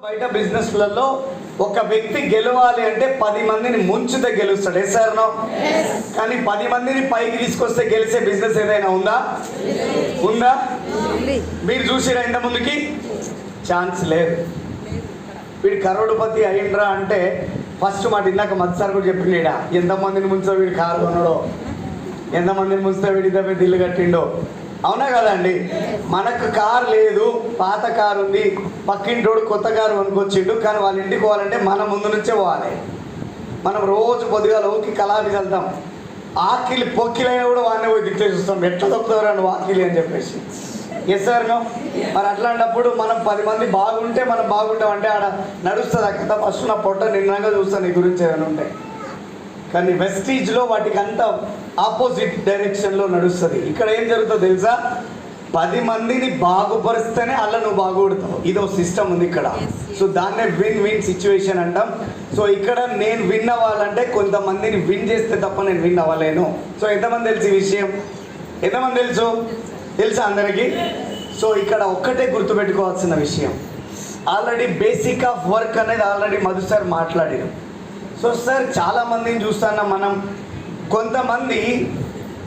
బయట బిజినెస్లలో ఒక వ్యక్తి గెలవాలి అంటే 10 మందిని ముంచితే గెలుస్తాడు. Sir no? కానీ 10 మందిని పైకి తీసుకొస్తే గెలిచే బిజినెస్ ఏదైనా ఉందా? మీరు చూసిరా ఇంత ముందుకి? ఛాన్స్ లేదు. వీడు కరోడుపతి అయిండ్రా అంటే ఫస్ట్ మాట ఇందాక మత్సార్ కూడా చెప్పిండా, ఎంతమందిని ముంచో వీడు కారు కొన్నాడో, ఎంతమందిని ముంచుతా వీడి దగ్గర ఇల్లు కట్టిండో. అవునా కదండి? మనకు కారు లేదు, పాత కారు ఉంది, పక్కింటోడు కొత్త కారు కొనుక్కొచ్చిండు, కానీ వాళ్ళ ఇంటికి పోవాలంటే మనం ముందు నుంచే పోవాలి. మనం రోజు పొద్దుగా లోకి కలాపి వెళ్తాం, ఆకిలి పొక్కిలైనా కూడా వాడిని పోయి దిక్కే చూస్తాం, ఎట్లా తప్పుతారు వాకిలి అని చెప్పేసి. Yes sir no? మరి అట్లాంటప్పుడు మనం 10 మంది బాగుంటే మనం బాగుంటాం అంటే ఆడ నడుస్తుంది అక్కడ. ఫస్ట్ నా పొట్ట నిన్నగా చూస్తాను నీ గురించి ఏమైనా ఉంటాయి, కానీ వెస్టీజ్లో వాటికి అంతా ఆపోజిట్ డైరెక్షన్లో నడుస్తుంది. ఇక్కడ ఏం జరుగుతుందో తెలుసా? 10 మందిని బాగుపరిస్తేనే అలా నువ్వు బాగుపడతావు. ఇదో సిస్టమ్ ఉంది ఇక్కడ. సో దాన్నే విన్ విన్ సిచ్యువేషన్ అంటాం. సో ఇక్కడ నేను విన్ అవ్వాలంటే కొంతమందిని విన్ చేస్తే తప్ప నేను విన్ అవ్వలేను. సో ఎంతమంది తెలుసు ఈ విషయం? ఎంతమంది తెలుసా అందరికీ? సో ఇక్కడ ఒక్కటే గుర్తుపెట్టుకోవాల్సిన విషయం, ఆల్రెడీ బేసిక్ ఆఫ్ వర్క్ అనేది ఆల్రెడీ మధు సార్ మాట్లాడారు. సో సార్ చాలామందిని చూస్తాను మనం, కొంతమంది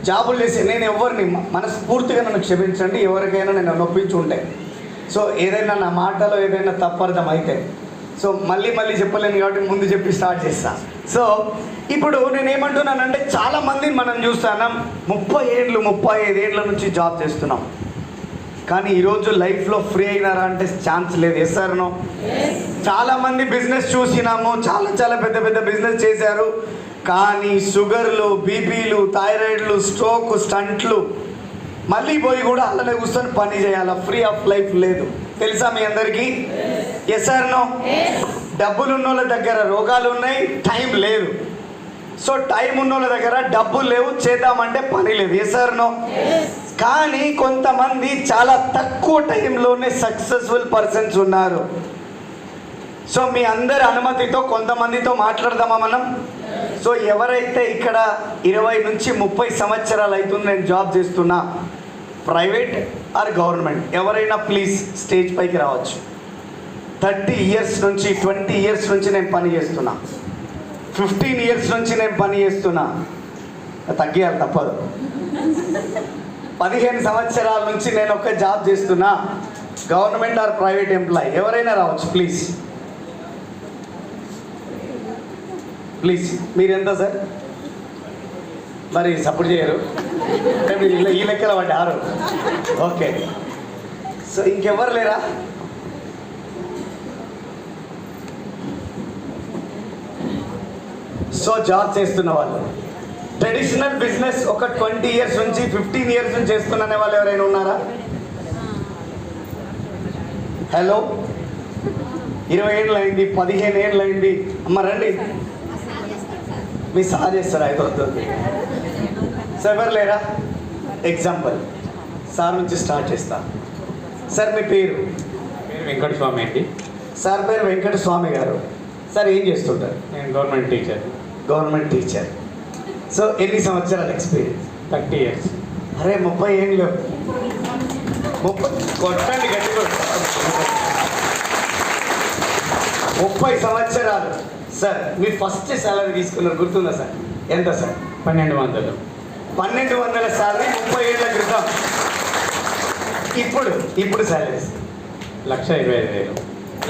జాబులు చేసి, నేను ఎవరిని మనస్ఫూర్తిగా నన్ను క్షమించండి, ఎవరికైనా నేను నొప్పించి ఉంటే, సో ఏదైనా నా మాటలో ఏదైనా తప్పర్థం అయితే సో మళ్ళీ చెప్పలేను కాబట్టి ముందు చెప్పి స్టార్ట్ చేస్తాను. సో ఇప్పుడు నేనేమంటున్నానంటే చాలామందిని మనం చూస్తాను 30 ఏళ్ళు 35 ఏళ్ళ నుంచి జాబ్ చేస్తున్నాం, కానీ ఈరోజు లైఫ్లో ఫ్రీ అయినారా అంటే ఛాన్స్ లేదు. Yes sir no? చాలామంది బిజినెస్ చూసినాము, చాలా పెద్ద బిజినెస్ చేశారు, కానీ షుగర్లు, బీపీలు, థైరాయిడ్లు, స్ట్రోక్, స్టంట్లు, మళ్ళీ పోయి కూడా అలానే కూర్చొని పని చేయాలి. ఫ్రీ ఆఫ్ లైఫ్ లేదు. తెలుసా మీ అందరికీ? Yes sir no? డబ్బులు ఉన్నోళ్ళ దగ్గర రోగాలు ఉన్నాయి, టైం లేదు. సో టైం ఉన్నోళ్ళ దగ్గర డబ్బులు లేవు, చేద్దామంటే పని లేదు. Yes sir no? కానీ కొంతమంది చాలా తక్కువ టైంలోనే సక్సెస్ఫుల్ పర్సన్స్ ఉన్నారు. సో మీ అందరి అనుమతితో కొంతమందితో మాట్లాడదామా మనం? సో ఎవరైతే ఇక్కడ 20 నుంచి 30 సంవత్సరాలు అవుతుంది నేను జాబ్ చేస్తున్నా, ప్రైవేట్ ఆర్ గవర్నమెంట్, ఎవరైనా ప్లీజ్ స్టేజ్ పైకి రావచ్చు. 30 ఇయర్స్ నుంచి 20 ఇయర్స్ నుంచి నేను పని చేస్తున్నా, 15 ఇయర్స్ నుంచి నేను పని చేస్తున్నా, తగ్గియాలి తప్పదు. 15 సంవత్సరాల నుంచి నేను ఒక జాబ్ చేస్తున్నా, గవర్నమెంట్ ఆర్ ప్రైవేట్ ఎంప్లాయీ, ఎవరైనా రావచ్చు ప్లీజ్. మీరెంత సార్? మరి సపోర్ట్ చేయరు, మీరు ఈ లెక్కల పడ్డారు. ఓకే, సో ఇంకెవరు లేరా? సో జాబ్ చేస్తున్న వాళ్ళు, ట్రెడిషనల్ బిజినెస్ ఒక 20 ఇయర్స్ నుంచి 15 ఇయర్స్ నుంచి చేస్తున్న వాళ్ళు ఎవరైనా ఉన్నారా? హలో, 20 ఏళ్ళు అయింది, 15 ఏళ్ళు అయింది, అమ్మ రండి. మీ సార్ చేస్తారు, అయిపోతుంది. సార్ ఎవరు లేరా? ఎగ్జాంపుల్ సార్ నుంచి స్టార్ట్ చేస్తా. సార్ మీ పేరు? వెంకట స్వామి అండి. సార్ పేరు వెంకట స్వామి గారు. సార్ ఏం చేస్తుంటారు? నేను గవర్నమెంట్ టీచర్. సో ఎన్ని సంవత్సరాల ఎక్స్పీరియన్స్? 30 ఇయర్స్. అరే 30 ఏళ్ళు, 30 కొట్టండి గట్టిగా. 30 సంవత్సరాలు. సార్ మీ ఫస్ట్ శాలరీ తీసుకున్నారు గుర్తుందా సార్? ఎంత సార్? 1200. 1200 శాలరీ 30 ఏళ్ళ క్రితం. ఇప్పుడు శాలరీస్ 1,25,000.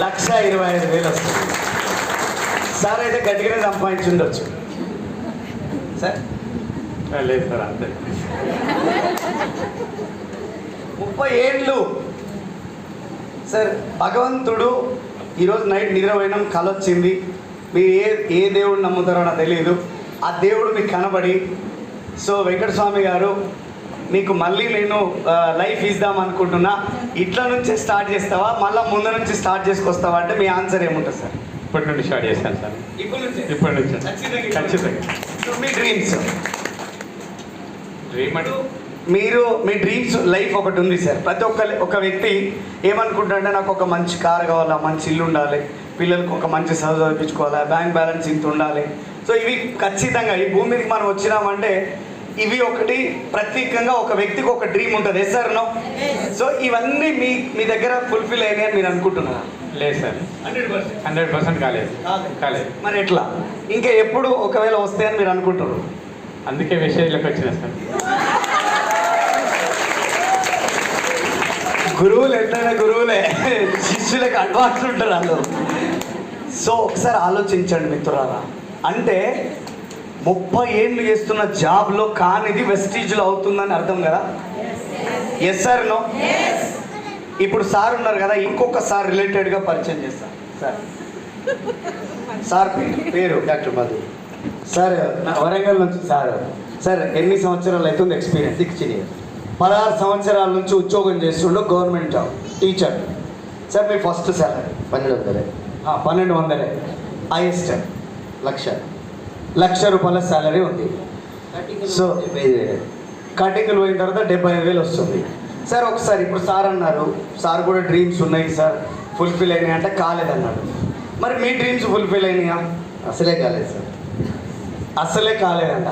1,25,000 వస్తుంది. సార్ అయితే గట్టిగానే సంపాదించి ఉండొచ్చు సార్? లేదు సార్, అంతే. 30 ఏళ్ళు. సార్ భగవంతుడు ఈరోజు నైట్ నిద్రపోయినాం, కల వచ్చింది, మీరు ఏ దేవుడు నమ్ముతారో నాకు తెలియదు, ఆ దేవుడు మీకు కనబడి, సో వెంకటస్వామి గారు మీకు మళ్ళీ నేను లైఫ్ ఇద్దాం అనుకుంటున్నా, ఇట్లా నుంచే స్టార్ట్ చేస్తావా మళ్ళీ ముందు నుంచి స్టార్ట్ చేసుకొస్తావా అంటే మీ ఆన్సర్ ఏముంటుంది సార్? ఇప్పటి నుండి స్టార్ట్ చేశాను సార్. ఇప్పటి నుంచి ఖచ్చితంగా. సో మీ డ్రీమ్స్ అంటే మీరు మీ డ్రీమ్స్ లైఫ్ ఒకటి ఉంది సార్. ప్రతి ఒక వ్యక్తి ఏమనుకుంటాడంటే నాకు ఒక మంచి కారు కావాలా, మంచి ఇల్లు ఉండాలి, పిల్లలకు ఒక మంచి చదువు చదివించుకోవాలా, బ్యాంక్ బ్యాలెన్స్ ఇంత ఉండాలి. సో ఇవి ఖచ్చితంగా ఈ భూమి మీదకి మనం వచ్చినామంటే ఇవి ఒకటి ప్రత్యేకంగా ఒక వ్యక్తికి ఒక డ్రీమ్ ఉంటుంది. Yes sir no? సో ఇవన్నీ మీ దగ్గర ఫుల్ఫిల్ అయినాయని మీరు అనుకుంటున్నారా? లేదు సార్ 100% కాలేదు కాలేదు. మరి ఎట్లా ఇంకా ఎప్పుడు ఒకవేళ వస్తాయని మీరు అనుకుంటారు? అందుకే విషయాలకు వచ్చిన సార్. గురువులు ఎంతైనా గురువులే, శిష్యులకు అడ్వాన్స్ ఉంటారు వాళ్ళు. సో ఒకసారి ఆలోచించండి మిత్రులారా, అంటే 30 ఏళ్ళు చేస్తున్న జాబ్లో కానిది వెస్టీజ్లో అవుతుందని అర్థం కదా? Yes sir no? ఇప్పుడు సార్ ఉన్నారు కదా, ఇంకొక సార్ రిలేటెడ్గా పరిచయం చేస్తాను. సార్ సార్ పేరు డాక్టర్ మధు సార్, వరంగల్ నుంచి. సార్ ఎన్ని సంవత్సరాలు అవుతుంది ఎక్స్పీరియన్స్? 16 years. 16 సంవత్సరాల నుంచి ఉద్యోగం చేస్తుండో, గవర్నమెంట్ జాబ్, టీచర్. సార్ మీ ఫస్ట్ సాలరీ 1200. 1200. హైయెస్ట్ ₹1,00,000 సాలరీ ఉంది. సో 75,000. కటింగ్లు పోయిన తర్వాత 75,000 వస్తుంది. సార్ ఒకసారి ఇప్పుడు సార్ అన్నారు, సార్ కూడా డ్రీమ్స్ ఉన్నాయి సార్, ఫుల్ఫిల్ అయినాయి అంటే కాలేదన్నాడు. మరి మీ డ్రీమ్స్ ఫుల్ఫిల్ అయినాయా? అసలే కాలేదు సార్. అసలే కాలేదంట.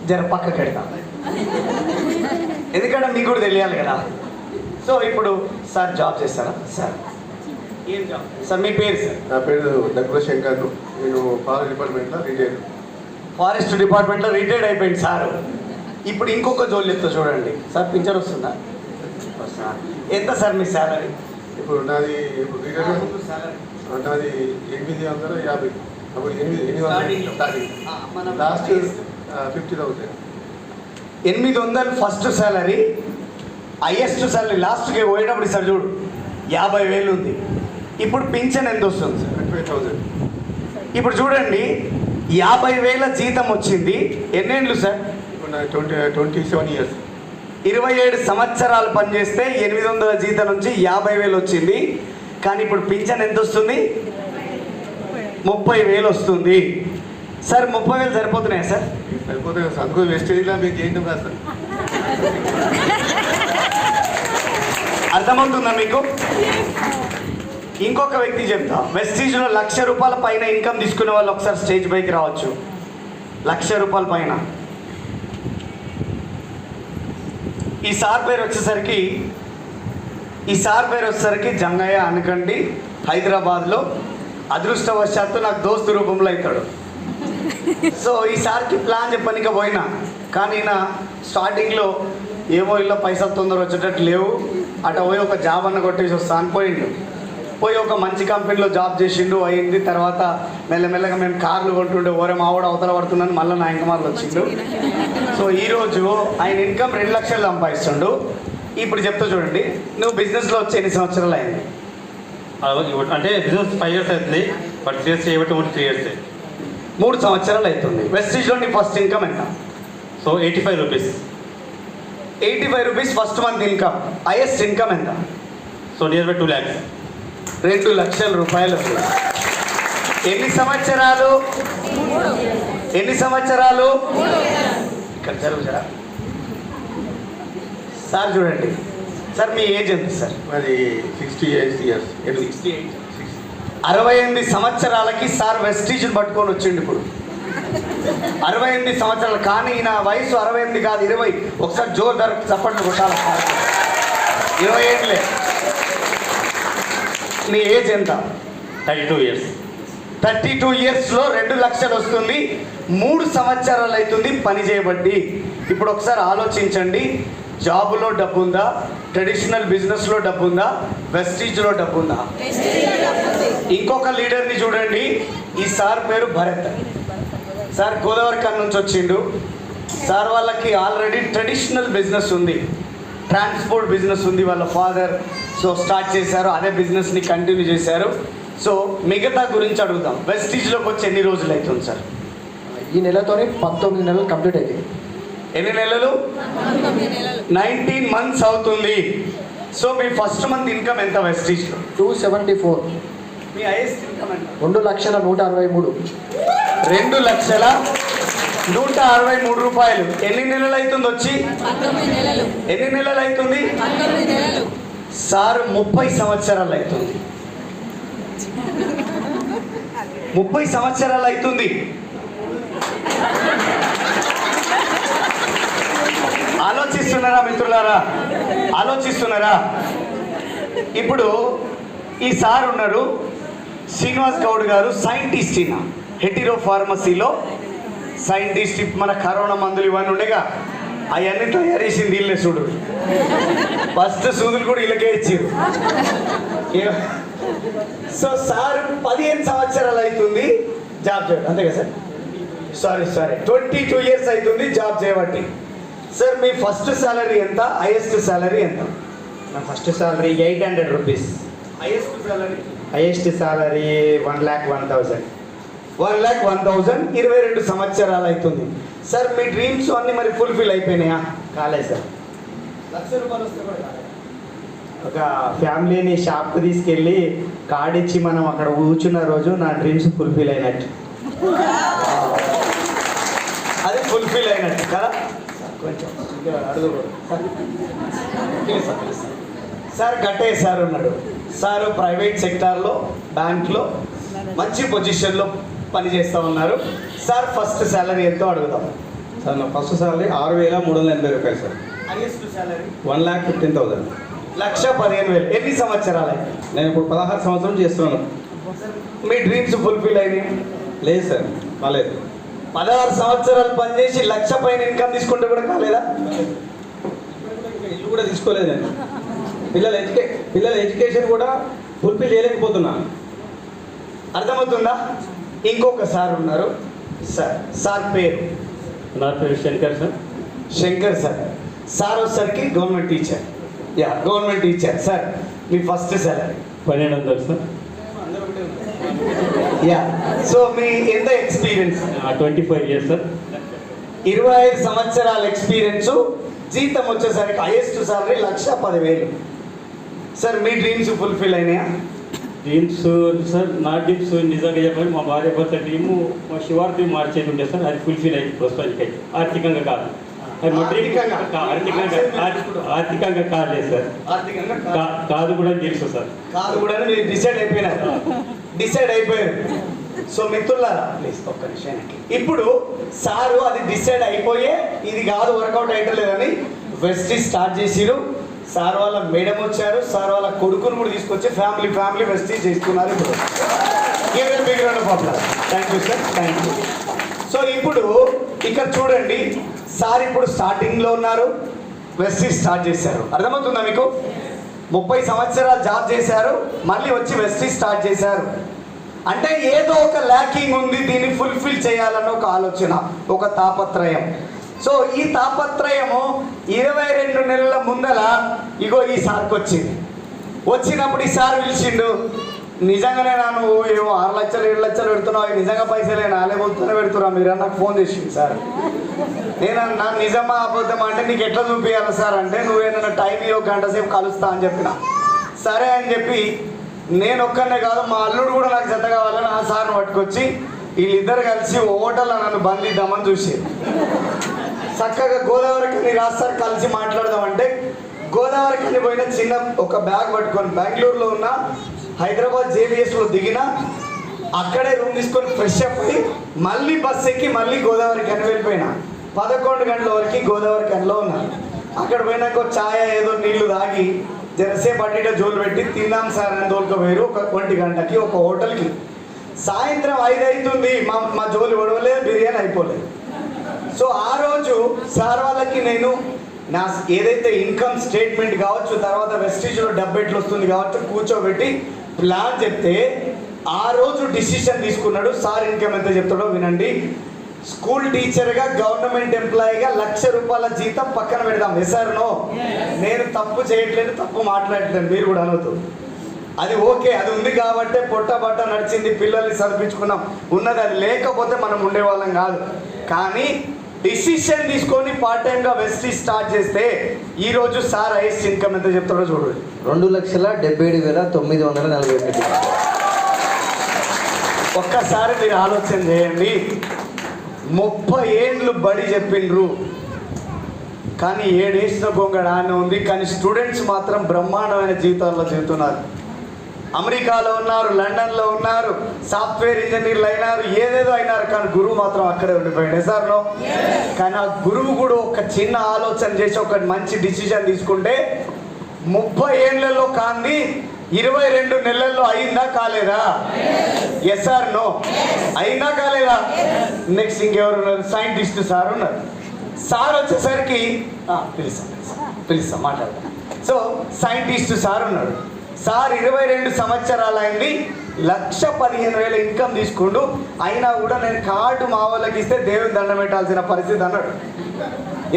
జర పక్కకి పెడతా, ఎందుకంటే మీకు కూడా తెలియాలి కదా. సో ఇప్పుడు సార్ జాబ్ చేస్తారా? సార్ ఏం జాబ్ సార్? మీ పేరు సార్? నా పేరు దగ్గర శంకర్. నేను ఫారెస్ట్ డిపార్ట్మెంట్లో రిటైర్డ్. ఫారెస్ట్ డిపార్ట్మెంట్లో రిటైర్డ్ అయిపోయింది సార్. ఇప్పుడు ఇంకొక జోలు చెప్తా చూడండి సార్. పింఛన్ వస్తుందా? వస్తుందా? ఎంత సార్ మీ శాలరీ? ఇప్పుడు నాది రిటైర్డ్ నాది 850. అప్పుడు 800 starting. Last 50,000. 800 first salary. Highest salary లాస్ట్కి పోయేటప్పుడు సార్ చూడు 50,000 ఉంది. ఇప్పుడు పింఛన్ ఎంత వస్తుంది సార్? 25,000. ఇప్పుడు చూడండి 50,000 జీతం వచ్చింది. ఎన్నేళ్ళు సార్? ఇప్పుడు నా 27 years. 27 సంవత్సరాలు పనిచేస్తే 800 జీతం నుంచి 50,000 వచ్చింది. కానీ ఇప్పుడు పింఛన్ ఎంత వస్తుంది? 30,000 వస్తుంది. సార్ 30,000 సరిపోతున్నాయా సార్? సరిపోతే సంతకు వెస్టేజ్లో మీకు చేయడం కాదు సార్. అర్థమవుతుందా మీకు? ఇంకొక వ్యక్తి చెప్తా. వెస్టీజ్లో ₹1,00,000 పైన ఇన్కమ్ తీసుకునే వాళ్ళు ఒకసారి స్టేజ్ పైకి రావచ్చు. ₹1,00,000 పైన. ఈ సార్ పేరు వచ్చేసరికి జంగయ్య అనకండి, హైదరాబాద్లో. అదృష్టవశాత్తు నాకు దోస్తు రూపంలో అవుతాడు. సో ఈ సార్కి ప్లాన్ చెప్పనిక పోయినా, కానీ ఈయన స్టార్టింగ్లో ఏమో ఇలా పైసలు తొందర వచ్చేటట్టు లేవు, అటు పోయి ఒక జాబ్ అన్న కొట్టేసి వస్తా అని పోయి ఒక మంచి కంపెనీలో జాబ్ చేసిండు, అయింది. తర్వాత మెల్లమెల్లగా మేము కార్లు కొంటుండే, ఓరే మావాడు అవతల పడుతున్నాను, మళ్ళీ నా ఇంకమార్లు వచ్చిండు. సో ఈరోజు ఆయన ఇన్కమ్ 2 లక్షలు సంపాదిస్తుండు. ఇప్పుడు చెప్తా చూడండి, నువ్వు బిజినెస్లో వచ్చి ఎన్ని సంవత్సరాలు అయింది? అంటే బిజినెస్ 5 years అవుతుంది, బట్ చేసి చేయబట్టి 3 years. 3 సంవత్సరాలు అవుతుంది. వెస్టీజ్లో నీ ఫస్ట్ ఇన్కమ్ ఎంత? So 85 rupees. 85 rupees first month income. Highest income ఎంత? So near by 2 lakhs. 2 లక్షల రూపాయలు. ఎన్ని సంవత్సరాలు? ఇక్కడ జరుగుతారా సార్? చూడండి సార్, మీ ఏజ్ ఎంత సార్? అది 68 years. 68 సంవత్సరాలకి సార్ వెస్టీజ్ పట్టుకొని వచ్చిండు. ఇప్పుడు 68 సంవత్సరాలు. కానీ నా వయసు 68 కాదు, 20. ఒకసారి జోర్దార్ చప్పట్లు కొట్టాలి. 20 ఏళ్ళే. నీ ఏజ్ ఎంత? 32 years. 32 ఇయర్స్లో 2 లక్షలు వస్తుంది. 3 సంవత్సరాలు అవుతుంది పని చేయబట్టి. ఇప్పుడు ఒకసారి ఆలోచించండి, జాబులో డబ్బు ఉందా? ట్రెడిషనల్ బిజినెస్లో డబ్బు ఉందా? వెస్టీజ్లో డబ్బు ఉందా? ఇంకొక లీడర్ని చూడండి. ఈ సార్ పేరు భరత్. సార్ గోదావరిఖాన్ నుంచి వచ్చిండు. సార్ వాళ్ళకి ఆల్రెడీ ట్రెడిషనల్ బిజినెస్ ఉంది, ట్రాన్స్పోర్ట్ బిజినెస్ ఉంది. వాళ్ళ ఫాదర్ స్టార్ట్ చేశారు, అదే బిజినెస్ని కంటిన్యూ చేశారు. సో మిగతా గురించి అడుగుదాం. వెస్టీజ్లోకి వచ్చి ఎన్ని రోజులు అవుతుంది సార్? ఈ నెలతోనే 19 నెలలు కంప్లీట్ అవుతుంది. ఎన్ని నెలలు? 19 months అవుతుంది. సో మీ ఫస్ట్ మంత్ ఇన్కమ్ ఎంత వెస్టీజ్లో? 274. మీ హైయెస్ట్ ఇన్కమ్ ఎంత? 2,163. 2,163 రూపాయలు. ఎన్ని నెలలు అవుతుంది వచ్చి? ఎన్ని నెలలు అవుతుంది సార్? 30 సంవత్సరాలు అవుతుంది. 30 సంవత్సరాలు అవుతుంది. ఆలోచిస్తున్నారా మిత్రులారా? ఆలోచిస్తున్నారా? ఇప్పుడు ఈ సార్ ఉన్నారు శ్రీనివాస్ గౌడ్ గారు, సైంటిస్ట్ ఈయన. హెటిరో ఫార్మసీలో సైంటిస్ట్. మన కరోనా మందులు ఇవన్నీ ఉండేగా అవన్నీ తయారు చేసింది వీళ్ళే చూడు. ఫస్ట్ సూదులు కూడా వీళ్ళకే ఇచ్చారు. సో సార్ 15 సంవత్సరాలు అవుతుంది జాబ్ చేయడం, అంతే కదా సార్? సారీ 22 years అవుతుంది జాబ్ చేయబట్టి. సార్ మీ ఫస్ట్ సాలరీ ఎంత, హైయెస్ట్ సాలరీ ఎంత? నా first salary 800 rupees. Highest salary? Highest salary 1,01,000. 1,01,000. 22 సంవత్సరాలు అవుతుంది. సార్ మీ డ్రీమ్స్ అన్నీ మరి ఫుల్ఫిల్ అయిపోయినాయా? కాలేదు సార్. ₹1,00,000 వస్తే కూడా కాలేదు. ఒక ఫ్యామిలీని షాప్కి తీసుకెళ్ళి కార్డ్ ఇచ్చి మనం అక్కడ కూర్చున్న రోజు నా డ్రీమ్స్ ఫుల్ఫిల్ అయినట్టు. అది ఫుల్ఫిల్ అయినట్టు కదా? కొంచెం అడుగు సార్. గట్టే సార్ ఉన్నాడు. సార్ ప్రైవేట్ సెక్టార్లో బ్యాంక్లో మంచి పొజిషన్లో పనిచేస్తూ ఉన్నారు. సార్ ఫస్ట్ సాలరీ ఎంతో అడుగుదాం. సార్ నా ఫస్ట్ సాలరీ 6,380 రూపాయలు సార్. Highest salary 1,15,000. 1,15,000. ఎన్ని సంవత్సరాలు? నేను ఇప్పుడు 16 సంవత్సరం చేస్తున్నాను. మీ డ్రీమ్స్ ఫుల్ఫిల్ అయినాయి? లేదు సార్, కాలేదు. 16 సంవత్సరాలు పనిచేసి 1,00,000 పైన ఇన్కమ్ తీసుకుంటే కూడా కాలేదా? ఇల్లు కూడా తీసుకోలేదు నేను. పిల్లల ఎడ్యుకేషన్ కూడా ఫుల్ఫిల్ చేయలేకపోతున్నాను. అర్థమవుతుందా? ఇంకొక సార్ ఉన్నారు. సార్ పేరు? నా పేరు Shankar sir. Shankar sir. Sir వచ్చేసరికి government teacher. Government teacher. Sir మీ ఫస్ట్ సాలరీ? 1,200 సార్. సో మీ ఎంత ఎక్స్పీరియన్స్? 25 years sir. 25 సంవత్సరాల ఎక్స్పీరియన్స్. జీతం వచ్చేసరికి హైయెస్ట్ సాలరీ 1,10,000. సార్ మీ డ్రీమ్స్ ఫుల్ఫిల్ అయినాయా? డ్రీమ్స్ సార్, నా డ్రీమ్స్ నిజంగా చెప్పాలి, మా భార్య భర్త డ్రీము మా శివార్ డ్రీమ్ మార్చేది ఉంటే సార్, అది ఫుల్ఫిల్ అయింది ప్రస్తుతానికి. ఆర్థికంగా కాదు, అది మా డ్రీమ్ ఆర్థికంగా కాలేదు సార్. ఆర్థికంగా కాదు కూడా తెలుసు సార్. కాదు కూడా మీరు డిసైడ్ అయిపోయారు. సో మిత్రులారా ప్లీజ్ ఒక్క నిమిషానికి. ఇప్పుడు సారు అది డిసైడ్ అయిపోయే ఇది కాదు వర్కౌట్ అయ్యలేదని వెస్టీజ్ స్టార్ట్ చేసిరు. సార్ వాళ్ళ మేడం వచ్చారు, సార్ వాళ్ళ కొడుకును కూడా తీసుకొచ్చి ఫ్యామిలీ వెస్టీజ్ చేస్తున్నారు. ఇప్పుడు thank you sir, thank you. So ఇప్పుడు ఇక్కడ చూడండి, సార్ ఇప్పుడు స్టార్టింగ్లో ఉన్నారు, వెస్టీజ్ స్టార్ట్ చేశారు. అర్థమవుతుందా మీకు? 30 సంవత్సరాలు జాబ్ చేశారు, మళ్ళీ వచ్చి వెస్టీజ్ స్టార్ట్ చేశారు. అంటే ఏదో ఒక ల్యాకింగ్ ఉంది, దీన్ని ఫుల్ఫిల్ చేయాలన్న ఒక ఆలోచన, ఒక తాపత్రయం. సో ఈ తాపత్రయము 22 నెలల ముందల ఇగో ఈ సార్కి వచ్చినప్పుడు ఈ సార్ పిలిచిండు. నిజంగానే నువ్వు ఏమో 6 లక్షలు 7 లక్షలు పెడుతున్నావు, నిజంగా పైసలేనా లేకపోతేనే పెడుతున్నా మీరు నాకు ఫోన్ చేసింది సార్. నేనన్నా నిజమా అబద్ధమా అంటే నీకు ఎట్లా చూపించాలి సార్ అంటే, నువ్వేమన్నా టైం ఒక గంట సేపు కలుస్తా అని చెప్పిన. సరే అని చెప్పి నేను ఒక్కనే కాదు మా అల్లుడు కూడా నాకు జత కావాలని ఆ సార్ని పట్టుకొచ్చి వీళ్ళిద్దరు కలిసి హోటల్లో నన్ను బంధిద్దామని చూసి చక్కగా గోదావరికి రాస్తారు కలిసి మాట్లాడదామంటే గోదావరికి పోయిన చిన్న ఒక బ్యాగ్ పట్టుకొని బెంగళూరులో ఉన్న హైదరాబాద్ JBSలో దిగిన, అక్కడే రూమ్ తీసుకొని ఫ్రెష్ అప్ అయ్యి మళ్ళీ బస్ ఎక్కి మళ్ళీ గోదావరికి అని వెళ్ళిపోయినా. 11 గంటల వరకు గోదావరికి అనిలో ఉన్నాను. అక్కడ పోయినాక ఛాయ్ ఏదో నీళ్లు తాగి జరసేపు అడ్డీట జోలు పెట్టి తిందాం సార్ అని తోలుకోపోయారు. ఒక 1 గంటకి ఒక హోటల్కి. సాయంత్రం 5 అవుతుంది, మా జోలు ఇవ్వడలేదు, బిర్యానీ అయిపోలేదు. సో ఆ రోజు సార్ వాళ్ళకి నేను నా ఏదైతే ఇన్కమ్ స్టేట్మెంట్ కావచ్చు, తర్వాత వెస్టీజ్లో డబ్బు ఎట్లు వస్తుంది కావచ్చు కూర్చోబెట్టి ప్లాన్ చెప్తే ఆ రోజు డిసిషన్ తీసుకున్నాడు. సార్ ఇన్కమ్ ఎంత చెప్తాడో వినండి. స్కూల్ టీచర్గా గవర్నమెంట్ ఎంప్లాయీగా ₹1,00,000 జీతం పక్కన పెడదాం. Yes or no? నేను తప్పు చేయట్లేదు, తప్పు మాట్లాడట్లేదు, మీరు కూడా అనవద్దు. అది ఓకే, అది ఉంది కాబట్టే పొట్ట నడిచింది, పిల్లల్ని చదివించుకున్నాం ఉన్నది. అది లేకపోతే మనం ఉండేవాళ్ళం కాదు. కానీ డిసిషన్ తీసుకొని పార్ట్ టైంగా వెస్టీజ్ స్టార్ట్ చేస్తే ఈరోజు సార్ హైయెస్ట్ ఇన్కమ్ ఎంత చెప్తాడో చూడండి. 2,77,941. ఒక్కసారి మీరు ఆలోచన చేయండి. 30 ఏండ్లు బడి చెప్పిండ్రు, కానీ 7 వేసిన గొంగడ ఆనే ఉంది. కానీ స్టూడెంట్స్ మాత్రం బ్రహ్మాండమైన జీవితాల్లో జీవితున్నారు. అమెరికాలో ఉన్నారు, లండన్లో ఉన్నారు, సాఫ్ట్వేర్ ఇంజనీర్లు అయినారు, ఏదేదో అయినారు, కానీ గురువు మాత్రం అక్కడే ఉండిపోయాడు. ఎసార్లో? కానీ ఆ గురువు కూడా ఒక చిన్న ఆలోచన చేసి ఒక మంచి డిసిషన్ తీసుకుంటే 30 ఏళ్లలో కానీ 22 నెలల్లో అయిందా కాలేదా? Yes or no? అయిందా కాలేదా? నెక్స్ట్ ఇంకెవరు ఉన్నారు? సైంటిస్ట్ సార్ ఉన్నారు. సార్ వచ్చేసరికి పిలుస్తాం మాట్లాడతాం. సో సైంటిస్ట్ సార్ ఉన్నాడు. సార్ 22 సంవత్సరాలు అయింది, 1,15,000 ఇన్కమ్ తీసుకుంటూ, అయినా కూడా నేను కార్డు మా వాళ్ళకి ఇస్తే దేవుని దండం పెట్టాల్సిన పరిస్థితి అన్నాడు.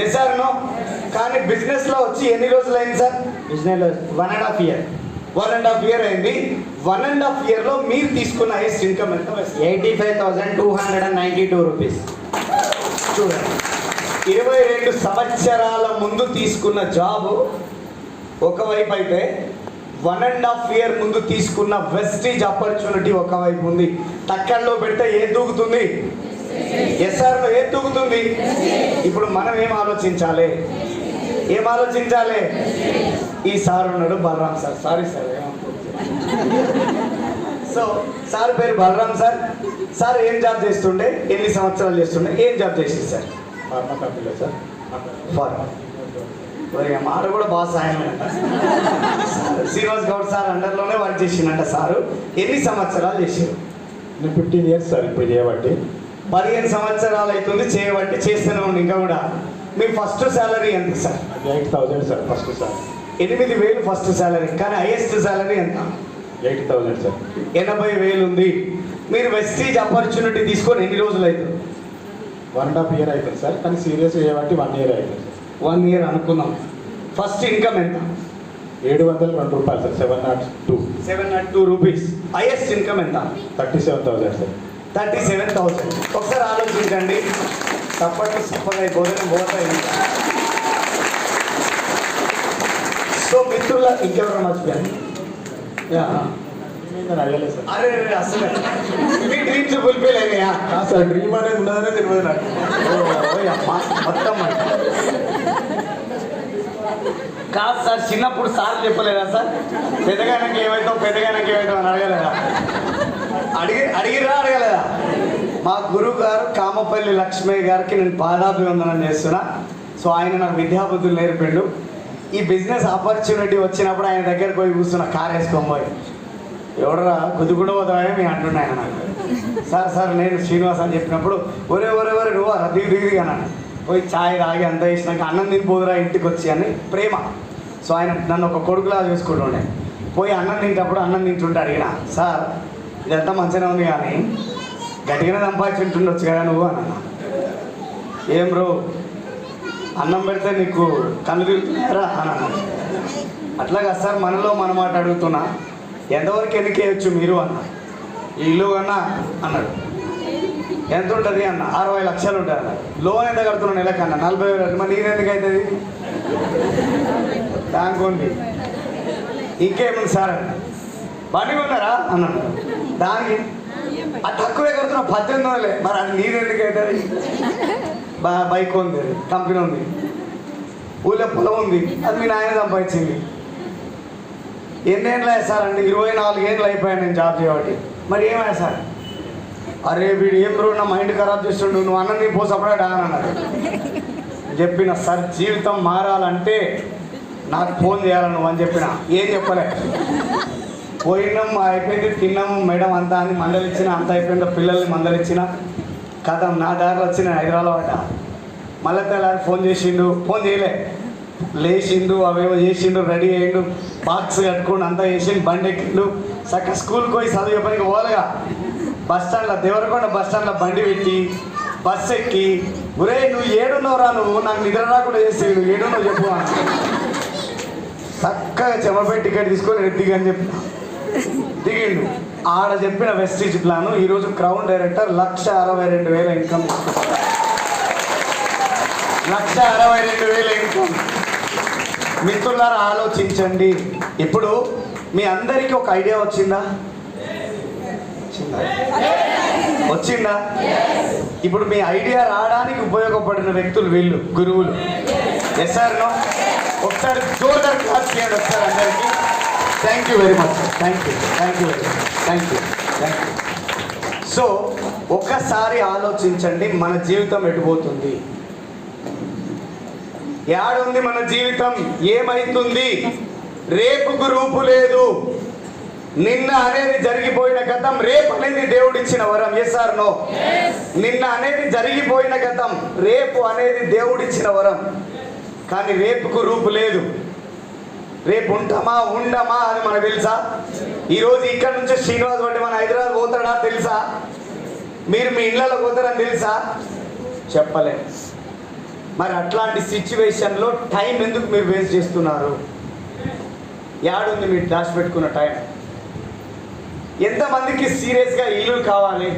Yes sir no? కానీ బిజినెస్లో వచ్చి ఎన్ని రోజులు అయింది సార్? బిజినెస్లో 1.5 year. 1.5 year అయింది. 1.5 yearలో మీరు తీసుకున్న హైయెస్ట్ ఇన్కమ్ ఎంత? 85,292 రూపీస్. చూడండి, 22 సంవత్సరాల ముందు తీసుకున్న జాబ్ ఒకవైపు అయితే, 1.5 year ముందు తీసుకున్న వెస్టేజ్ ఆపర్చునిటీ ఒకవైపు ఉంది. తక్కల్లో పెడితే ఏం దూకుతుంది? ఎస్ఆర్లో ఏం దూకుతుంది? ఇప్పుడు మనం ఏం ఆలోచించాలి? ఈ సార్ ఉన్నాడు, Balaram sir. Sorry sir, so sir పేరు బలరాం సార్. సార్ ఏం జాబ్ చేస్తుండే? ఎన్ని సంవత్సరాలు చేస్తుండే? ఏం జాబ్ చేసింది సార్? ఫార్మా కంపెనీలో సార్. ఫార్మా. మాట కూడా బాగా సాయం శ్రీనివాస్ గౌడ్ సార్ అండర్లోనే వర్క్ చేసిందంట సారు. ఎన్ని సంవత్సరాలు చేశారు? నేను 15 years సార్ ఇప్పుడు చేయబట్టి. 15 సంవత్సరాలు అవుతుంది చేయబట్టి, చేస్తూనే ఉంది ఇంకా కూడా. మీ ఫస్ట్ శాలరీ ఎంత sir? 8,000 sir first sir. 8,000 first salary. కానీ హైయెస్ట్ శాలరీ ఎంత? 80,000 సార్. 80,000 ఉంది. మీరు వెస్టేజ్ ఆపర్చునిటీ తీసుకొని ఎన్ని రోజులు అవుతుంది? 1.5 year అవుతుంది సార్. కానీ సీరియస్ చేయబట్టి 1 year అవుతుంది సార్. 1 year అనుకుందాం. ఫస్ట్ ఇన్కమ్ ఎంత? 702 రూపాయలు సార్. 702. 702 రూపీస్. హైయెస్ట్ ఇన్కమ్ ఎంత? 37,000 సార్. 37,000. ఒకసారి ఆలోచించండి. తప్పట్టు సప్పగా భోజనం పోతాయి. సో మిత్రుల ఇంకెవరు మర్చిపోయాను? నేను అడగలేదు సార్. అరే అసలు మీ డ్రీమ్స్ ఫుల్ఫిల్ అయినాయా? సార్ డ్రీమ్ అనేది ఉన్నదనే తెలియదు నాకు. మొత్తం కాదు సార్, చిన్నప్పుడు సార్ చెప్పలేదా సార్? పెద్దగానకి ఏమవుతావు అని అడగలేదా? అడగలేదా? మా గురువు గారు కామపల్లి లక్ష్మయ్య గారికి నేను పాదాభివందనం చేస్తున్నా. సో ఆయన నాకు విద్యాబుద్ధులు నేర్పిండు. ఈ బిజినెస్ ఆపర్చునిటీ వచ్చినప్పుడు ఆయన దగ్గరికి పోయి కూర్చున్న, కార్ వేసుకొని పోయి, ఎవడరా కుదుకుండా పోతావే మీ అంటుండే ఆయన నాకు. సార్ నేను శ్రీనివాస్ అని చెప్పినప్పుడు, ఒరే నువ్వు దిగి అన్నాను. పోయి ఛాయ్ తాగి అంతా వేసినాక అన్నం తినిపోదురా ఇంటికి వచ్చి అని ప్రేమ. సో ఆయన నన్ను ఒక కొడుకులా చూసుకుంటుండే. పోయి అన్నం తింటుంటే అడిగిన, సార్ ఇదంతా మంచిగా ఉంది కానీ గట్టిగానే సంపాదించుంటుండొచ్చు కదా నువ్వు అన్నా. ఏం బ్రో అన్నం పెడితే నీకు కన్ను తిరుగుతున్నారా అని అన్నాను. అట్లాగా సార్ మనలో మన మాట అడుగుతున్నా, ఎంతవరకు ఎన్నికేయచ్చు మీరు అన్న. ఈ ఇల్లు అన్నా అన్నాడు. ఎంత ఉంటుంది అన్న? 60 లక్షలు ఉంటుంది అన్న. లోన్ ఎంత కడుతున్నా నెలకన్నా? 40,000. మరి నేను ఎందుకు అవుతుంది? బ్యాంక్ ఉంది. ఇంకేముంది సార్ అన్న. బండి ఉన్నారా అన్నాడు. దానికి అది తక్కువే కడుతున్నా 18,000. మరి అది నీరు ఎందుకు అవుతుంది? బైక్ ఉంది, కంపెనీ ఉంది, ఊళ్ళో పొలం ఉంది, అది మీ నాయన సంపాదించింది. ఎన్నేళ్ళు అయ్యా సార్ అంటే 24 ఏళ్ళు అయిపోయాను నేను జాబ్ చేయబట్టి. మరి ఏమయ్యా సార్? అరే వీడు ఏం బ్రో నా మైండ్ ఖరాబ్ చేస్తుండు, నువ్వు అన్నం నీ పోసప్పుడే డాన్ అన్నారు. చెప్పిన సార్ జీవితం మారాలంటే నాకు ఫోన్ చేయాలి నువ్వు అని చెప్పిన. ఏం చెప్పలే. పోయినాం అయిపోయింది, తిన్నాము మేడం అంతా అని మందలిచ్చిన, అంత అయిపోయిందో పిల్లల్ని మందలిచ్చిన. కథ నా దారిలో వచ్చి నేను హైదరాబాద్ పడ్డా. మళ్ళీ తెల్లారి ఫోన్ చేయలే, లేచిండు, అవేవో చేసిండు, రెడీ అయ్యిండు, బాక్స్ కట్టుకుండు, అంతా చేసిండు, బండి ఎక్కిండు. చక్కగా స్కూల్కి పోయి చదువు చెప్పడానికి పోవాలిగా. బస్టాండ్లో దేవరకొండ బస్టాండ్లో బండి పెట్టి బస్సు ఎక్కి, ఒరే నువ్వు ఏడున్నావురా, నువ్వు నాకు నిద్ర రాకుండా చేస్తే నువ్వు ఏడున్నావు చెప్పు అని చక్కగా చెమపెట్టి టికెట్ తీసుకొని దిగని చెప్పిన. దిగిండు. ఆడ చెప్పిన వెస్టీజ్ ప్లాను ఈరోజు క్రౌన్ డైరెక్టర్ 1,62,000 ఇన్కమ్. 1,62,000 ఇన్కమ్. మిత్రులారా ఆలోచించండి. ఇప్పుడు మీ అందరికీ ఒక ఐడియా వచ్చిందా? ఇప్పుడు మీ ఐడియా రావడానికి ఉపయోగపడిన వ్యక్తులు వీళ్ళు, గురువులు. Yes sir no? ఒకసారి జోర్దార్ క్లాస్ చేయండి ఒకసారి అందరికీ. Thank you very much. Thank you. So ఒక్కసారి ఆలోచించండి, మన జీవితం ఎటుపోతుంది? ఏడుంది మన జీవితం? ఏమైతుంది? రేపుకు రూపు లేదు. నిన్న అనేది జరిగిపోయిన గతం, రేపు అనేది దేవుడిచ్చిన వరం. Yes or no? నిన్న అనేది జరిగిపోయిన గతం, రేపు అనేది దేవుడిచ్చిన వరం. కానీ రేపుకు రూపు లేదు. రేపు ఉంటామా ఉండమా అని మనకు తెలుసా? ఈరోజు ఇక్కడ నుంచి శ్రీనివాస్ బట్టి మన హైదరాబాద్ పోతాడా తెలుసా? మీరు మీ ఇళ్ళలో పోతారని తెలుసా? చెప్పలే. మరి అట్లాంటి సిచ్యువేషన్లో టైం ఎందుకు మీరు వేస్ట్ చేస్తున్నారు? యాడుంది మీరు దాచిపెట్టుకున్న టైం? ఎంతమందికి సీరియస్గా ఇల్లు కావాలి?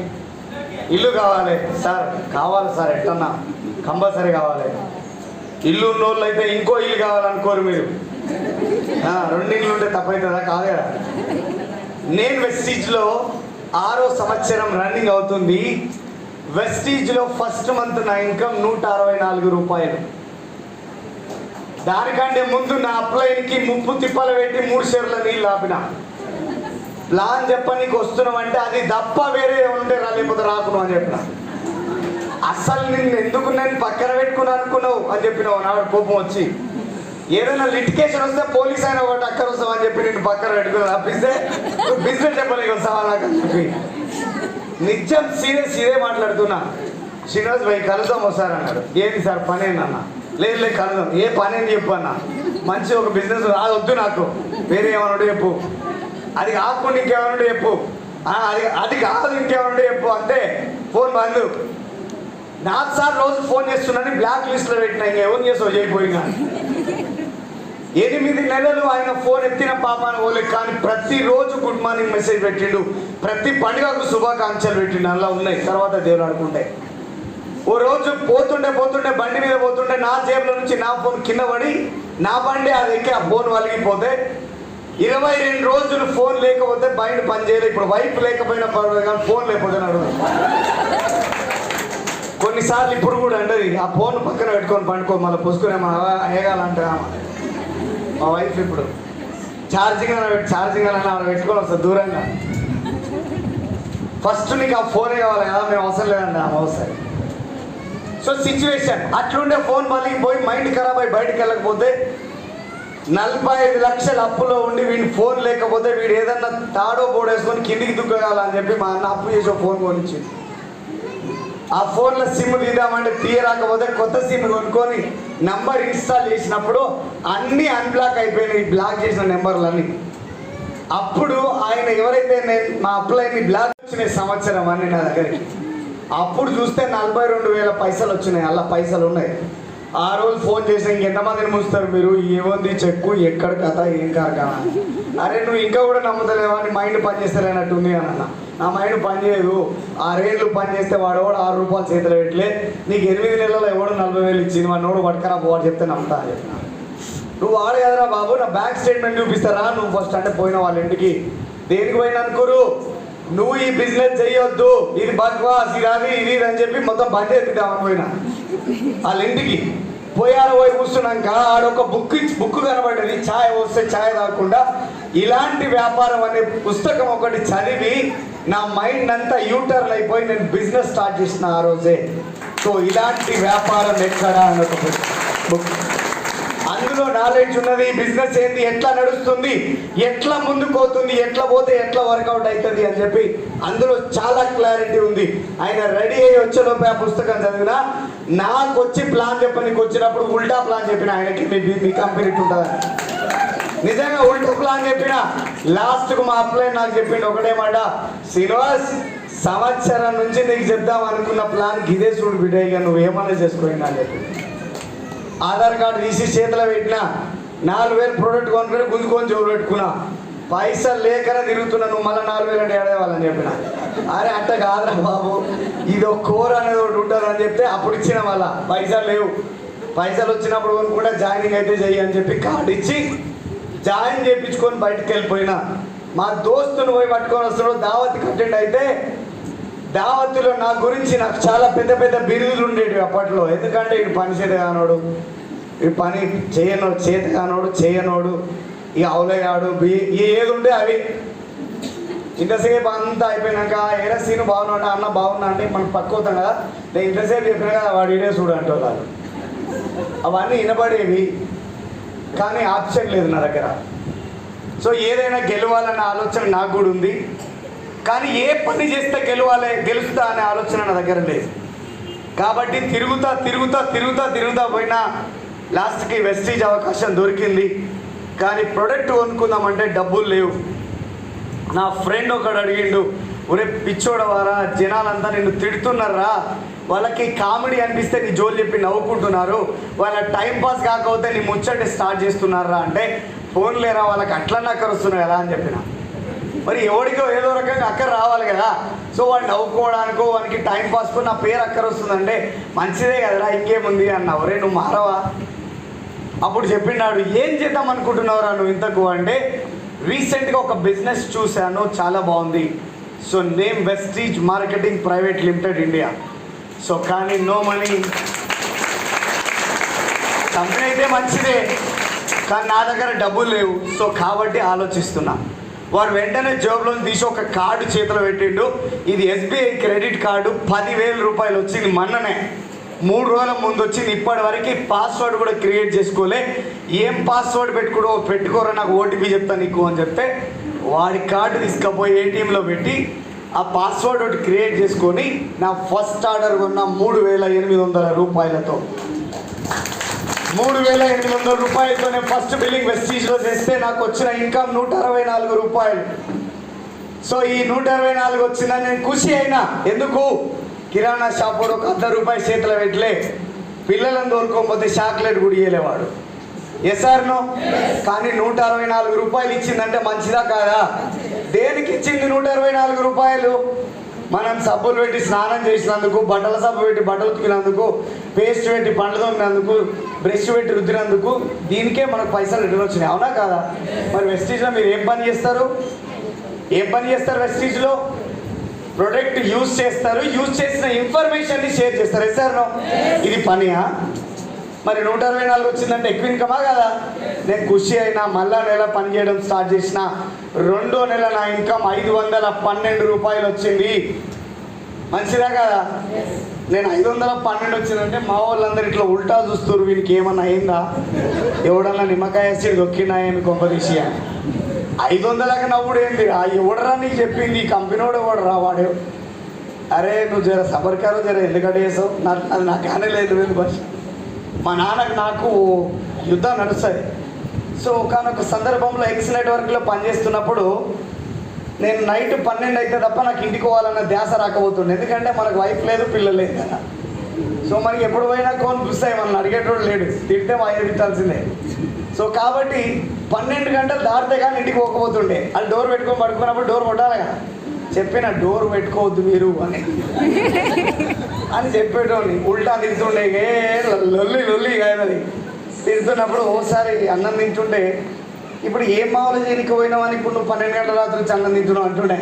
ఇల్లు కావాలి సార్, కావాలి సార్, ఎట్లన్నా కంపల్సరీ కావాలి. ఇల్లు ఉన్నోళ్ళు అయితే ఇంకో ఇల్లు కావాలనుకోరు మీరు. 2 ఇల్లు ఉంటే తప్పవుతుందా? కాదు కదా. నేను వెస్టీజ్లో 6వ సంవత్సరం రన్నింగ్ అవుతుంది. వెస్టీజ్లో ఫస్ట్ మంత్ నా ఇన్కమ్ 164 రూపాయలు. దానికంటే ముందు నా అప్లైన్కి 30 తిప్పలు పెట్టి 3 షేర్ల నీళ్ళు ఆపిన. ప్లాన్ చెప్పనీకి వస్తున్నామంటే అది తప్ప వేరే ఉంటే లేకపోతే రాకును అని చెప్పిన. అసలు నిన్ను ఎందుకు నేను పక్కన పెట్టుకుని అనుకున్నావు అని చెప్పినావు. నాడు కోపం వచ్చి ఏదైనా లిటికేషన్ వస్తే పోలీస్ అయినా ఒకటి అక్కడ వస్తావు అని చెప్పి నేను పక్కన పెట్టుకున్నాను. తప్పిస్తే నువ్వు బిజినెస్ చెప్పలేక వస్తావా నాకు అని చెప్పి నిజం సీరియస్ ఇదే మాట్లాడుతున్నా. శ్రీనివాస్ భాయ్ కలుద్దాం ఒకసారి అన్నాడు. ఏంటి సార్ పని ఏంటన్నా? లేదు లేదు కలుద్దాం. ఏ పని అని చెప్పు అన్న. మంచి ఒక బిజినెస్ అది వద్దు నాకు, వేరే ఏమన్నాడు చెప్పు. అది కాకుండా ఇంకేమన్నాడు చెప్పు. అది కాదు ఇంకేమన్నాడు చెప్పు అంటే ఫోన్ బంద్. 4 సార్లు రోజు ఫోన్ చేస్తున్నాను, బ్లాక్ లిస్ట్లో పెట్టినా. ఇంకేం చేసావు చేయకపోయినా. 8 నెలలు ఆయన ఫోన్ ఎత్తిన పాపాను పోలేదు. కానీ ప్రతిరోజు గుడ్ మార్నింగ్ మెసేజ్ పెట్టిండు, ప్రతి పండుగకు శుభాకాంక్షలు పెట్టిండు. అలా ఉన్నాయి. తర్వాత దేవుడు ఆడుకుంటే ఓ రోజు పోతుండే బండి మీద పోతుంటే నా జేబులో నుంచి నా ఫోన్ కింద పడి నా బండి అది ఎక్కి ఆ ఫోన్ వలిగిపోతే 22 రోజులు ఫోన్ లేకపోతే మైండ్ పని చేయలేదు. ఇప్పుడు వైఫ్ లేకపోయినా పర్వాలేదు కానీ ఫోన్ లేకపోతే నడవదు. కొన్నిసార్లు ఇప్పుడు కూడా అంటది ఆ ఫోన్ పక్కన పెట్టుకొని పండుకో, మళ్ళీ పుసుకునే మన వేగాలంటే మా వైఫ్ ఇప్పుడు ఛార్జింగ్ అని పెట్టుకొని వస్తుంది దూరంగా. ఫస్ట్ నీకు ఆ ఫోనే కావాలి కదా, మేము అవసరం లేదండి ఆమె అవసరం. సో సిచ్యువేషన్ అట్లుండే ఫోన్ మళ్ళీ పోయి మైండ్ ఖరాబ్ అయి బయటకు వెళ్ళకపోతే 45 లక్షల అప్పులో ఉండి వీడిని ఫోన్ లేకపోతే వీడు ఏదన్నా తాడో బోడేసుకొని కిందికి దుక్కగాలని చెప్పి మా అన్న అప్పు చేసి ఫోన్ కొనిచ్చింది. ఆ ఫోన్లో సిమ్ తీద్దామంటే తీయరాకపోతే కొత్త సిమ్ కొనుక్కొని నంబర్ ఇన్స్టాల్ చేసినప్పుడు అన్నీ అన్బ్లాక్ అయిపోయినాయి, బ్లాక్ చేసిన నెంబర్లన్నీ. అప్పుడు ఆయన ఎవరైతే నేను మా అప్లైని బ్లాక్ వచ్చినాయి సంవత్సరం అని నా దగ్గరికి. అప్పుడు చూస్తే 42,000 పైసలు వచ్చినాయి. అలా పైసలు ఉన్నాయి. ఆ రోజు ఫోన్ చేసి ఇంకెంతమందిని ముంచుతారు మీరు, ఏముంది చెక్కు, ఎక్కడ కథ, ఏం కాక. అరే నువ్వు ఇంకా కూడా నమ్ముతలేవా, నీ మైండ్ పని చేస్తలేనట్టుంది అని అన్న. నా మైండ్ పని చేయదు. 6 ఏళ్ళు పని చేస్తే వాడు కూడా 6 రూపాయలు చేతిలో పెట్టలే, నీకు 8 నెలల్లో ఎవడు 40,000 ఇచ్చింది, వాడు పట్టుకరా పోవాడు చెప్తే నమ్ముతా అని చెప్పిన. నువ్వు వాడు కదరా బాబు, నా బ్యాంక్ స్టేట్మెంట్ చూపిస్తారా నువ్వు ఫస్ట్ అంటే పోయిన వాళ్ళ ఇంటికి. దేనికి పోయినా అనుకోరు, నువ్వు ఈ బిజినెస్ చెయ్యొద్దు, ఇది బక్వాస్, ఇది అని చెప్పి మొత్తం బంద్ చేద్దామని పోయినా వాళ్ళ ఇంటికి. పోయి కూర్చున్నాక ఆడొక బుక్ కనబడ్డది, ఛాయ్ వస్తే ఛాయ్ తాగకుండా ఇలాంటి వ్యాపారం అనే పుస్తకం ఒకటి చదివి నా మైండ్ అంతా యూటర్న్ అయిపోయి నేను బిజినెస్ స్టార్ట్ చేసిన ఆ రోజే. సో ఇలాంటి వ్యాపారం ఎక్కడా అని ఒక బుక్, అందులో నాలెడ్జ్ ఉన్నది. బిజినెస్ ఏంది, ఎట్లా నడుస్తుంది, ఎట్లా ముందుకు పోతుంది, ఎట్లా పోతే ఎట్లా వర్కౌట్ అవుతుంది అని చెప్పి అందులో చాలా క్లారిటీ ఉంది. ఆయన రెడీ అయ్యి వచ్చేలోపే ఆ పుస్తకం చదివినా నాకు వచ్చి ప్లాన్ చెప్పనికి వచ్చినప్పుడు ఉల్టా ప్లాన్ చెప్పిన ఆయనకి మీ కంపెనీ ఉంటుంది. నిజంగా ఉల్టా ప్లాన్ చెప్పిన. లాస్ట్కు మా అప్లైన్ నాకు చెప్పిండు ఒకటే మాట, శ్రీనివాస్ సంవత్సరం నుంచి నీకు చెప్దాం అనుకున్న ప్లాన్ ఇదే చూడు బిడ్డగా, నువ్వు ఏమన్నా చేసుకోండి అని చెప్పి. ఆధార్ కార్డు తీసి చేతిలో పెట్టినా, 4,000 ప్రోడక్ట్ కొనుక్కొని గుంజుకొని జోలు పెట్టుకున్నా. పైసలు లేకనే తిరుగుతున్నా, నువ్వు మళ్ళీ 4,000 అంటే ఏడేవాళ్ళని చెప్పిన. అరే అట్ట కాదురా బాబు, ఇది ఒక కోర్ అనేది ఒకటి ఉంటుంది అని చెప్తే అప్పుడు ఇచ్చిన మళ్ళా పైసలు లేవు. పైసలు వచ్చినప్పుడు కొనుక్కుంటే జాయినింగ్ అయితే చెయ్యి అని చెప్పి కార్డు ఇచ్చి జాయిన్ చేయించుకొని బయటకు వెళ్ళిపోయినా. మా దోస్తును పోయి పట్టుకొని వస్తున్నాడు, దావత్కి అటెండ్ అయితే దావత్తులో నా గురించి నాకు చాలా పెద్ద పెద్ద బిరుదులు ఉండేవి అప్పట్లో. ఎందుకంటే ఇటు పని చేత కానోడు, ఇటు పని చేత కానోడు, చేయనోడు, ఇక అవలేగాడు, ఏది ఉంటే అవి. ఇంతసేపు అంతా అయిపోయినాక ఏరా సీను బాగున్నాడు, అన్న బాగున్నా అంటే మనం పక్కోతాం కదా, నేను ఇంతసేపు చెప్పినా కదా వాడు ఇడే చూడు అంటే వాళ్ళు. అవన్నీ వినబడేవి కానీ ఆప్షన్ లేదు నా దగ్గర. సో ఏదైనా గెలవాలన్న ఆలోచన నాకు కూడా ఉంది, కానీ ఏ పని చేస్తే గెలుస్తా అనే ఆలోచన నా దగ్గర లేదు. కాబట్టి తిరుగుతా పోయినా లాస్ట్కి వెస్టీజ్ అవకాశం దొరికింది. కానీ ప్రొడక్ట్ కొనుక్కుందామంటే డబ్బులు లేవు. నా ఫ్రెండ్ ఒకడు అడిగిండు, ఒరే పిచ్చోడవారా, జనాలంతా నిన్ను తిడుతున్నారా, వాళ్ళకి కామెడీ అనిపిస్తే నీ జోలు చెప్పి నవ్వుకుంటున్నారు, వాళ్ళ టైం పాస్ కాకపోతే నీ ముచ్చటే స్టార్ట్ చేస్తున్నారా అంటే, ఫోన్ లేరా వాళ్ళకి అట్లన్నా అక్కర వస్తున్నాయి కదా అని చెప్పిన. మరి ఎవడికో ఏదో రకంగా అక్కర రావాలి కదా. సో వాడు నవ్వుకోవడానికో వానికి టైం పాస్కో నా పేరు అక్కర వస్తుందంటే మంచిదే కదరా, ఇంకేముంది అన్నావు. రే నువ్వు మారవా? అప్పుడు చెప్పినాడు, ఏం చేద్దాం అనుకుంటున్నావురా నువ్వు ఇంతకు అంటే, రీసెంట్గా ఒక బిజినెస్ చూశాను, చాలా బాగుంది. So name Vestige marketing private limited India. So కానీ నో మనీ. కంపెనీ అయితే మంచిదే, కానీ నా దగ్గర డబ్బులు లేవు. సో కాబట్టి ఆలోచిస్తున్నా. వాడు వెంటనే జేబులో తీసి ఒక కార్డు చేతిలో పెట్టిండు. ఇది ఎస్బీఐ క్రెడిట్ కార్డు, 10,000 రూపాయలు వచ్చింది మొన్ననే, 3 రోజుల ముందు వచ్చింది. ఇప్పటి వరకు పాస్వర్డ్ కూడా క్రియేట్ చేసుకోలే. ఏం పాస్వర్డ్ పెట్టుకోరా, నాకు ఓటీపీ చెప్తా నీకు అని చెప్తే, వాడి కార్డు తీసుకుపోయి ఏటీఎంలో పెట్టి ఆ పాస్వర్డ్ ఒకటి క్రియేట్ చేసుకొని నా ఫస్ట్ ఆర్డర్ కొన్న 3,800 రూపాయలతో 3,800 రూపాయలతో నేను ఫస్ట్ బిల్లింగ్ వెస్టీజ్లో చేస్తే నాకు వచ్చిన ఇన్కమ్ 164 రూపాయలు. సో ఈ 164 వచ్చిందని నేను ఖుషి అయినా. ఎందుకు? కిరాణా షాప్ ఒక 100 రూపాయలు చేతిలో పెట్టలే, పిల్లలను తోలుకోకపోతే చాక్లెట్ కూడా ఇయ్యలేవాడు. ఎస్ఆర్నో? కానీ 164 రూపాయలు ఇచ్చిందంటే మంచిదా కాదా? దేనికి ఇచ్చింది 164 రూపాయలు? మనం సబ్బులు పెట్టి స్నానం చేసినందుకు, బట్టల సబ్బు పెట్టి బట్టలు ఉతికినందుకు, పేస్ట్ పెట్టి పండ్లు తోమినందుకు, బ్రష్ పెట్టి రుద్దినందుకు, దీనికే మనకు పైసలు రిటర్న్ వచ్చినాయి, అవునా కాదా? మరి వెస్టీజ్లో మీరు ఏం పని చేస్తారు? వెస్టీజ్లో ప్రొడక్ట్ యూజ్ చేస్తారు, యూజ్ చేసిన ఇన్ఫర్మేషన్ని షేర్ చేస్తారు. ఎస్ఆర్నో? ఇది పనియా? మరి 164 వచ్చిందంటే ఎక్కువ ఇన్కమా కదా? నేను ఖుషి అయినా. మళ్ళా నెల పని చేయడం స్టార్ట్ చేసిన, 2వ నెల నా ఇన్కమ్ 512 రూపాయలు వచ్చింది. మంచిదా కదా? నేను 512 వచ్చిందంటే మా వాళ్ళందరూ ఇట్లా ఉల్టా చూస్తారు, వీనికి ఏమన్నా అయిందా, ఎవడన్నా నిమ్మకాయ యాసిడ్ దొక్కినాయని కొంపదీసి. 500కి నవ్వుడు ఏంది? ఎవడరా నీకు చెప్పింది? ఈ కంపెనీ వాడు ఎవడరా వాడు? అరే నువ్వు జర సబర్కారు, జర ఎందుకంటే చేసావు, అది నాకు కానీ లేదు భాష. మా నాన్నకు నాకు యుద్ధం నడుస్తుంది. సో ఒకనొక సందర్భంలో ఎక్స్ నెట్వర్క్లో పనిచేస్తున్నప్పుడు నేను నైట్ 12 అయితే తప్ప నాకు ఇంటికి పోవాలన్న ధ్యాస రాకపోతుండే. ఎందుకంటే మనకు వైఫ్ లేదు, పిల్లలు లేదు కదా. సో మనకి ఎప్పుడు పోయినా కోన్ పుస్తాయి, మనల్ని అడిగేటోడు లేడు, తిడితే మా తిట్టాల్సిందే. సో కాబట్టి 12 గంటలు దాటితే కానీ ఇంటికి పోకపోతుండే. అది డోర్ పెట్టుకొని పడుకున్నప్పుడు డోర్ కొట్టాలిగా. చెప్పిన డోర్ పెట్టుకోవద్దు మీరు అని చెప్పేటోని. ఉల్టా తిడుతుండే, లొల్లి కాదది. తిడుతున్నప్పుడు ఓసారి అన్నం తింటుంటే, ఇప్పుడు ఏం మామూలు చేయనికి పోయినావని ఇప్పుడు నువ్వు 12 గంటల రాత్రి వచ్చి అన్నం తింటున్నావు అంటుండే.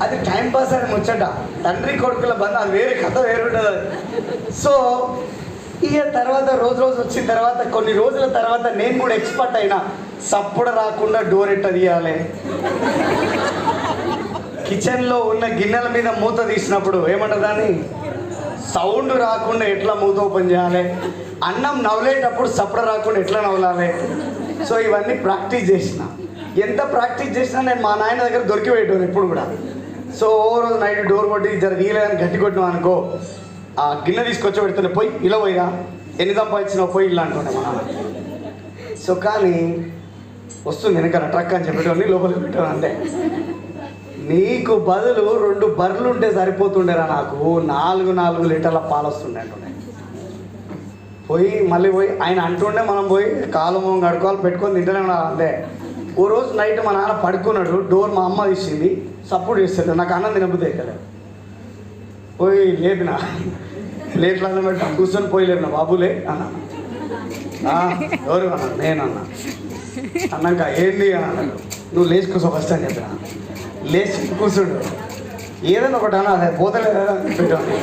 అది టైం పాస్ అని ముచ్చట, తండ్రి కొడుకుల బంధం, అది వేరే కథ వేరుంటుంది అది. సో ఇక తర్వాత రోజు వచ్చిన తర్వాత కొన్ని రోజుల తర్వాత నేను కూడా ఎక్స్పర్ట్ అయినా. సప్పుడు రాకుండా డోర్ ఎట్ట తీయాలి, కిచెన్లో ఉన్న గిన్నెల మీద మూత తీసినప్పుడు ఏమంటారు దాన్ని, సౌండ్ రాకుండా ఎట్లా మూత ఓపెన్ చేయాలి, అన్నం నవ్వులేటప్పుడు సప్పుడు రాకుండా ఎట్లా నవ్వాలి. సో ఇవన్నీ ప్రాక్టీస్ చేసిన. ఎంత ప్రాక్టీస్ చేసినా నేను మా నాయన దగ్గర దొరికిపోయేటోను ఎప్పుడు కూడా. సో ఓ రోజు నైట్ డోర్ కొట్టి జర తీయలేదని గట్టి కొట్టినాం అనుకో, ఆ గిన్నె తీసుకొచ్చి పెడుతుండే, పోయి ఇలా పోయిరా, ఎన్ని సంపాదించినావు పోయి ఇలా అంటుండే మా నాన్న. సో కానీ వస్తుంది వెనకాల ట్రక్ అని చెప్పేటోని లోపలికి పెట్టాను అంతే. నీకు బదులు 2 బర్రెలు ఉంటే సరిపోతుండేరా, నాకు 4 లీటర్ల పాలు వస్తుండే అంటుండే. మళ్ళీ పోయి ఆయన అంటుండే, మనం పోయి కాలు మొహం కడుకోవాలి, పెట్టుకొని తింటూనే ఉండాలి అంతే. ఓ రోజు నైట్ మా నాన్న పడుకున్నాడు, డోర్ మా అమ్మ తీసింది, సపోర్ట్ చేస్తుంది, నాకు అన్నం తినబుద్ధి అవుతలేదు. పోయి లేపిన, ప్లేట్లో అన్నం పెట్టి కూర్చొని పోయి లేపిన, బాబులే అన్నా. ఎవరు అన్నా? నేను అన్నా. అన్నాక ఏంది అని అన్నాడు. నువ్వు లేచి కూర్చో ఫస్ట్ అని చెప్పిన. లేచి కూర్చుండు, ఏదైనా ఒకటి అన్నా, అదే పోతలేదా పెట్టాను.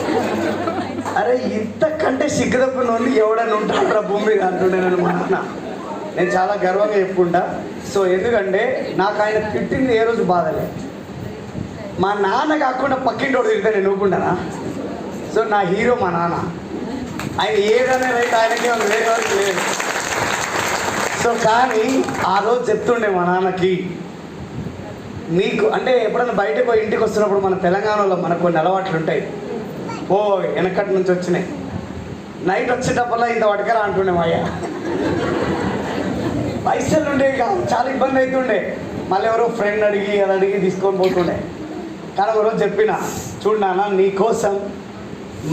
అరే ఇంతకంటే సిగ్గుదప్పిన వాళ్ళు ఎవడైనా ఉంటారా భూమి మీద అంటుండే నేను మా నాన్న. నేను చాలా గర్వంగా చెప్పుకుంటా. సో ఎందుకంటే నాకు ఆయన తిట్టింది ఏ రోజు బాధలే. మా నాన్న కాకుండా పక్కింటోడు తింటే నేను ఊరుకుంటానా? సో నా హీరో మా నాన్న. ఆయన ఏదనే రైట్ ఆయనకే వేరే వరకు లేదు. సో సో కానీ ఆ రోజు చెప్తుండే మా నాన్నకి, నీకు అంటే ఎప్పుడైనా బయటకు పోయి ఇంటికి వస్తున్నప్పుడు మన తెలంగాణలో మనకు కొన్ని అలవాట్లు ఉంటాయి, ఓ వెనకటి నుంచి వచ్చినాయి. నైట్ వచ్చేటప్పల్లా ఇంత పట్టుకరా అంటుండే మా అయ్య. పైసలు ఉండేవి కాదు, చాలా ఇబ్బంది అవుతుండే. మళ్ళీ ఎవరో ఫ్రెండ్ అడిగి అది అడిగి తీసుకొని పోతుండే. కానీ ఒకరోజు చెప్పిన, చూడు నాన్న నీ కోసం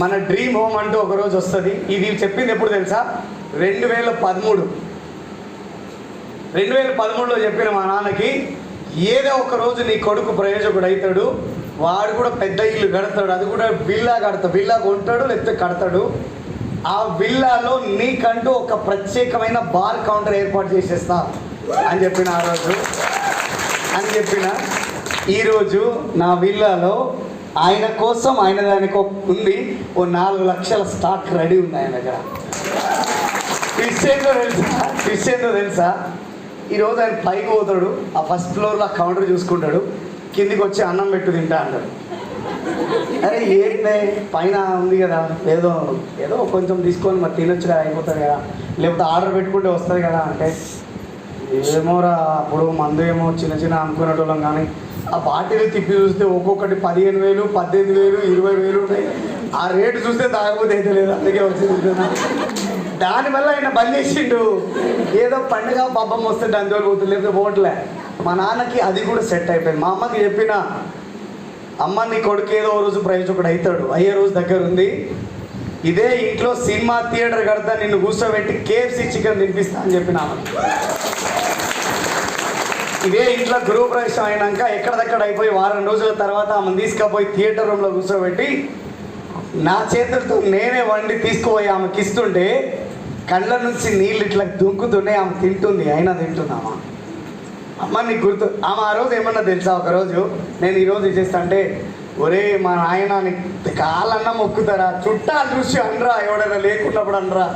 మన డ్రీమ్ హోమ్ అంటూ ఒకరోజు వస్తుంది. ఇది చెప్పింది ఎప్పుడు తెలుసా? 2013లో చెప్పిన మా నాన్నకి, ఏదో ఒక రోజు నీ కొడుకు ప్రయోజకుడు అవుతాడు, వాడు కూడా పెద్ద ఇల్లు కడతాడు, అది కూడా విల్లా కొంటాడు లేకపోతే కడతాడు. ఆ విల్లాలో నీకంటూ ఒక ప్రత్యేకమైన బార్ కౌంటర్ ఏర్పాటు చేసేస్తా అని చెప్పిన ఆ రోజు ఈరోజు నా విల్లాలో ఆయన కోసం ఆయన దానికి ఉంది ఓ 4 లక్షల స్టాక్ రెడీ ఉంది ఆయన దగ్గర. ట్విస్ట్ ఏందో తెలుసా? ఈరోజు ఆయన పైకి పోతాడు, ఆ ఫస్ట్ ఫ్లోర్లో ఆ కౌంటర్ చూసుకుంటాడు, కిందికి వచ్చి అన్నం పెట్టు తింటా అంటాడు. అరే ఏంటే పైన ఉంది కదా, ఏదో కొంచెం తీసుకొని మరి తినొచ్చు కదా, అయిపోతుంది కదా, లేకపోతే ఆర్డర్ పెట్టుకుంటే వస్తుంది కదా అంటే, ఏమోరా అప్పుడు మందు ఏమో చిన్న అనుకునేటోళ్ళం, కానీ ఆ బాటిల్ తిప్పి చూస్తే ఒక్కొక్కటి 15,000, 18,000, 20,000 ఉంటాయి. ఆ రేటు చూస్తే తాగకపోతే అయితే లేదు, అందుకే వచ్చింది. దానివల్ల ఆయన బంద్ చేసిండు. ఏదో పండుగ పబ్బం వస్తే దాని జోలు పోతుంది, లేకపోతే పోవట్లే. మా నాన్నకి అది కూడా సెట్ అయిపోయింది. మా అమ్మకి చెప్పిన, అమ్మ నీ కొడుకు ఏదో రోజు ప్రయోజకుడు అవుతాడు, అయ్యే రోజు దగ్గర ఉంది. ఇదే ఇంట్లో సినిమా థియేటర్ కడతా, నిన్ను కూర్చోబెట్టి KFC చికెన్ తినిపిస్తా అని చెప్పిన. ఇదే ఇంట్లో గృహప్రవేశం అయినాక ఎక్కడదక్కడ అయిపోయి వారం రోజుల తర్వాత ఆమెను తీసుకుపోయి థియేటర్ రూమ్లో కూర్చోబెట్టి నా చేతులతో నేనే వండి తీసుకుపోయి ఆమెకి ఇస్తుంటే కళ్ళ నుంచి నీళ్ళు ఇట్లా దుంకుతున్నాయి. ఆమె తింటుంది, అయినా తింటుందామా? అమ్మ నీకు గుర్తు, ఆమె ఆ రోజు ఏమన్నా తెలుసా? ఒకరోజు నేను ఈరోజు చేస్తా అంటే, ఒరే మా నాయన కాళ్ళన్నా మొక్కుతారా, చుట్టాలు చూసి అనరా, ఎవడైనా లేకున్నప్పుడు అనరా,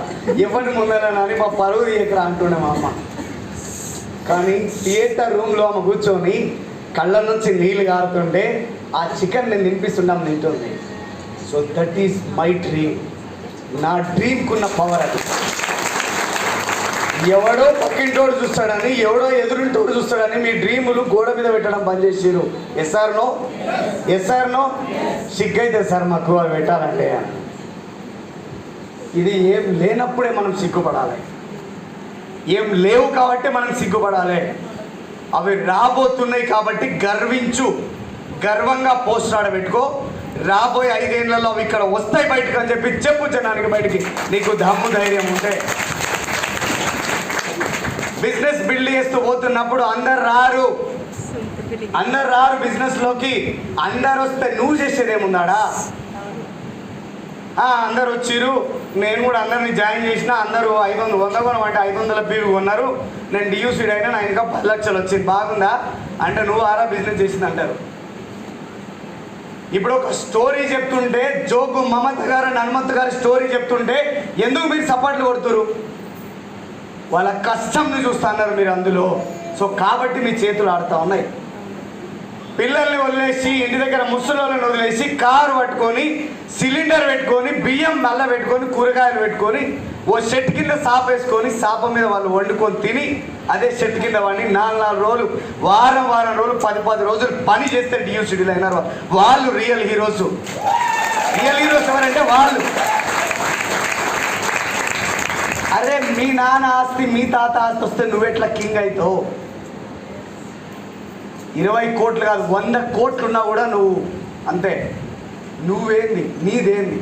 ఎవరిని ముందరని అని మా పరువు తీయకరా అంటుండే మా అమ్మ. కానీ థియేటర్ రూమ్లో ఆమె కూర్చొని కళ్ళ నుంచి నీళ్ళు కారుతుంటే ఆ చికెన్ నేను తినిపిస్తున్నాం తింటుంది. So that is my dream. నా డ్రీమ్కున్న పవర్ అది. ఎవడో పక్కింటోడు చూస్తాడని, ఎవడో ఎదురింటోడు చూస్తాడని మీ డ్రీములు గోడ మీద పెట్టడం బంద్ చేసిరు. Yes or no? సిగ్గైతే సార్ మాకు అవి పెట్టాలంటే. ఇది ఏం లేనప్పుడే మనం సిగ్గుపడాలి, ఏం లేవు కాబట్టి మనం సిగ్గుపడాలి. అవి రాబోతున్నాయి కాబట్టి గర్వంగా పోస్ట్ ఆడబెట్టుకో. రాబోయే 5 ఏళ్లలో అవి ఇక్కడ వస్తాయి బయటకు అని చెప్పి చెప్పు జనానికి, బయటికి నీకు దమ్ము ధైర్యం ఉంటే. బిజినెస్ బిల్డ్ చేస్తూ పోతున్నప్పుడు అందరు రారు బిజినెస్లోకి. అందరు వస్తే నువ్వు చేసేదేమున్నాడా? అందరు వచ్చిర్రు, నేను కూడా అందరినీ జాయిన్ చేసిన, అందరూ 500 కొనమంటే 500 బీరు కొన్నారు, నేను డియూసీడ్ అయినా నా ఇంకా 10 లక్షలు వచ్చింది, బాగుందా అంటే నువ్వు ఆరా బిజినెస్ చేసింది అంటారు. ఇప్పుడు ఒక స్టోరీ చెప్తుంటే, జోగు మమత గారు హనుమంత్ గారి స్టోరీ చెప్తుంటే ఎందుకు మీరు సపోర్ట్లు కొడుతురు? వాళ్ళ కష్టంని చూస్తున్నారు మీరు అందులో. సో కాబట్టి మీ చేతులు ఆడుతూ ఉన్నాయి. పిల్లల్ని వదిలేసి, ఇంటి దగ్గర ముసలోళ్ళని వదిలేసి, కారు పట్టుకొని, సిలిండర్ పెట్టుకొని, బియ్యం నల్ల పెట్టుకొని, కూరగాయలు పెట్టుకొని, ఓ షెట్ కింద సాప్ వేసుకొని, సాప మీద వాళ్ళు వండుకొని తిని, అదే షెట్ కింద వండి 4 రోజులు, వారం రోజులు, 10 రోజులు పని చేస్తే డియూసిడీలు అయినారు. వాళ్ళు రియల్ హీరోస్ ఎవరంటే వాళ్ళు. అరే మీ నాన్న ఆస్తి, మీ తాత ఆస్తి వస్తే నువ్వెట్లా కింగ్ అవుతావు? 20 కోట్లు కాదు, 100 కోట్లు ఉన్నా కూడా నువ్వు అంతే. నువ్వేంది? నీదేంది?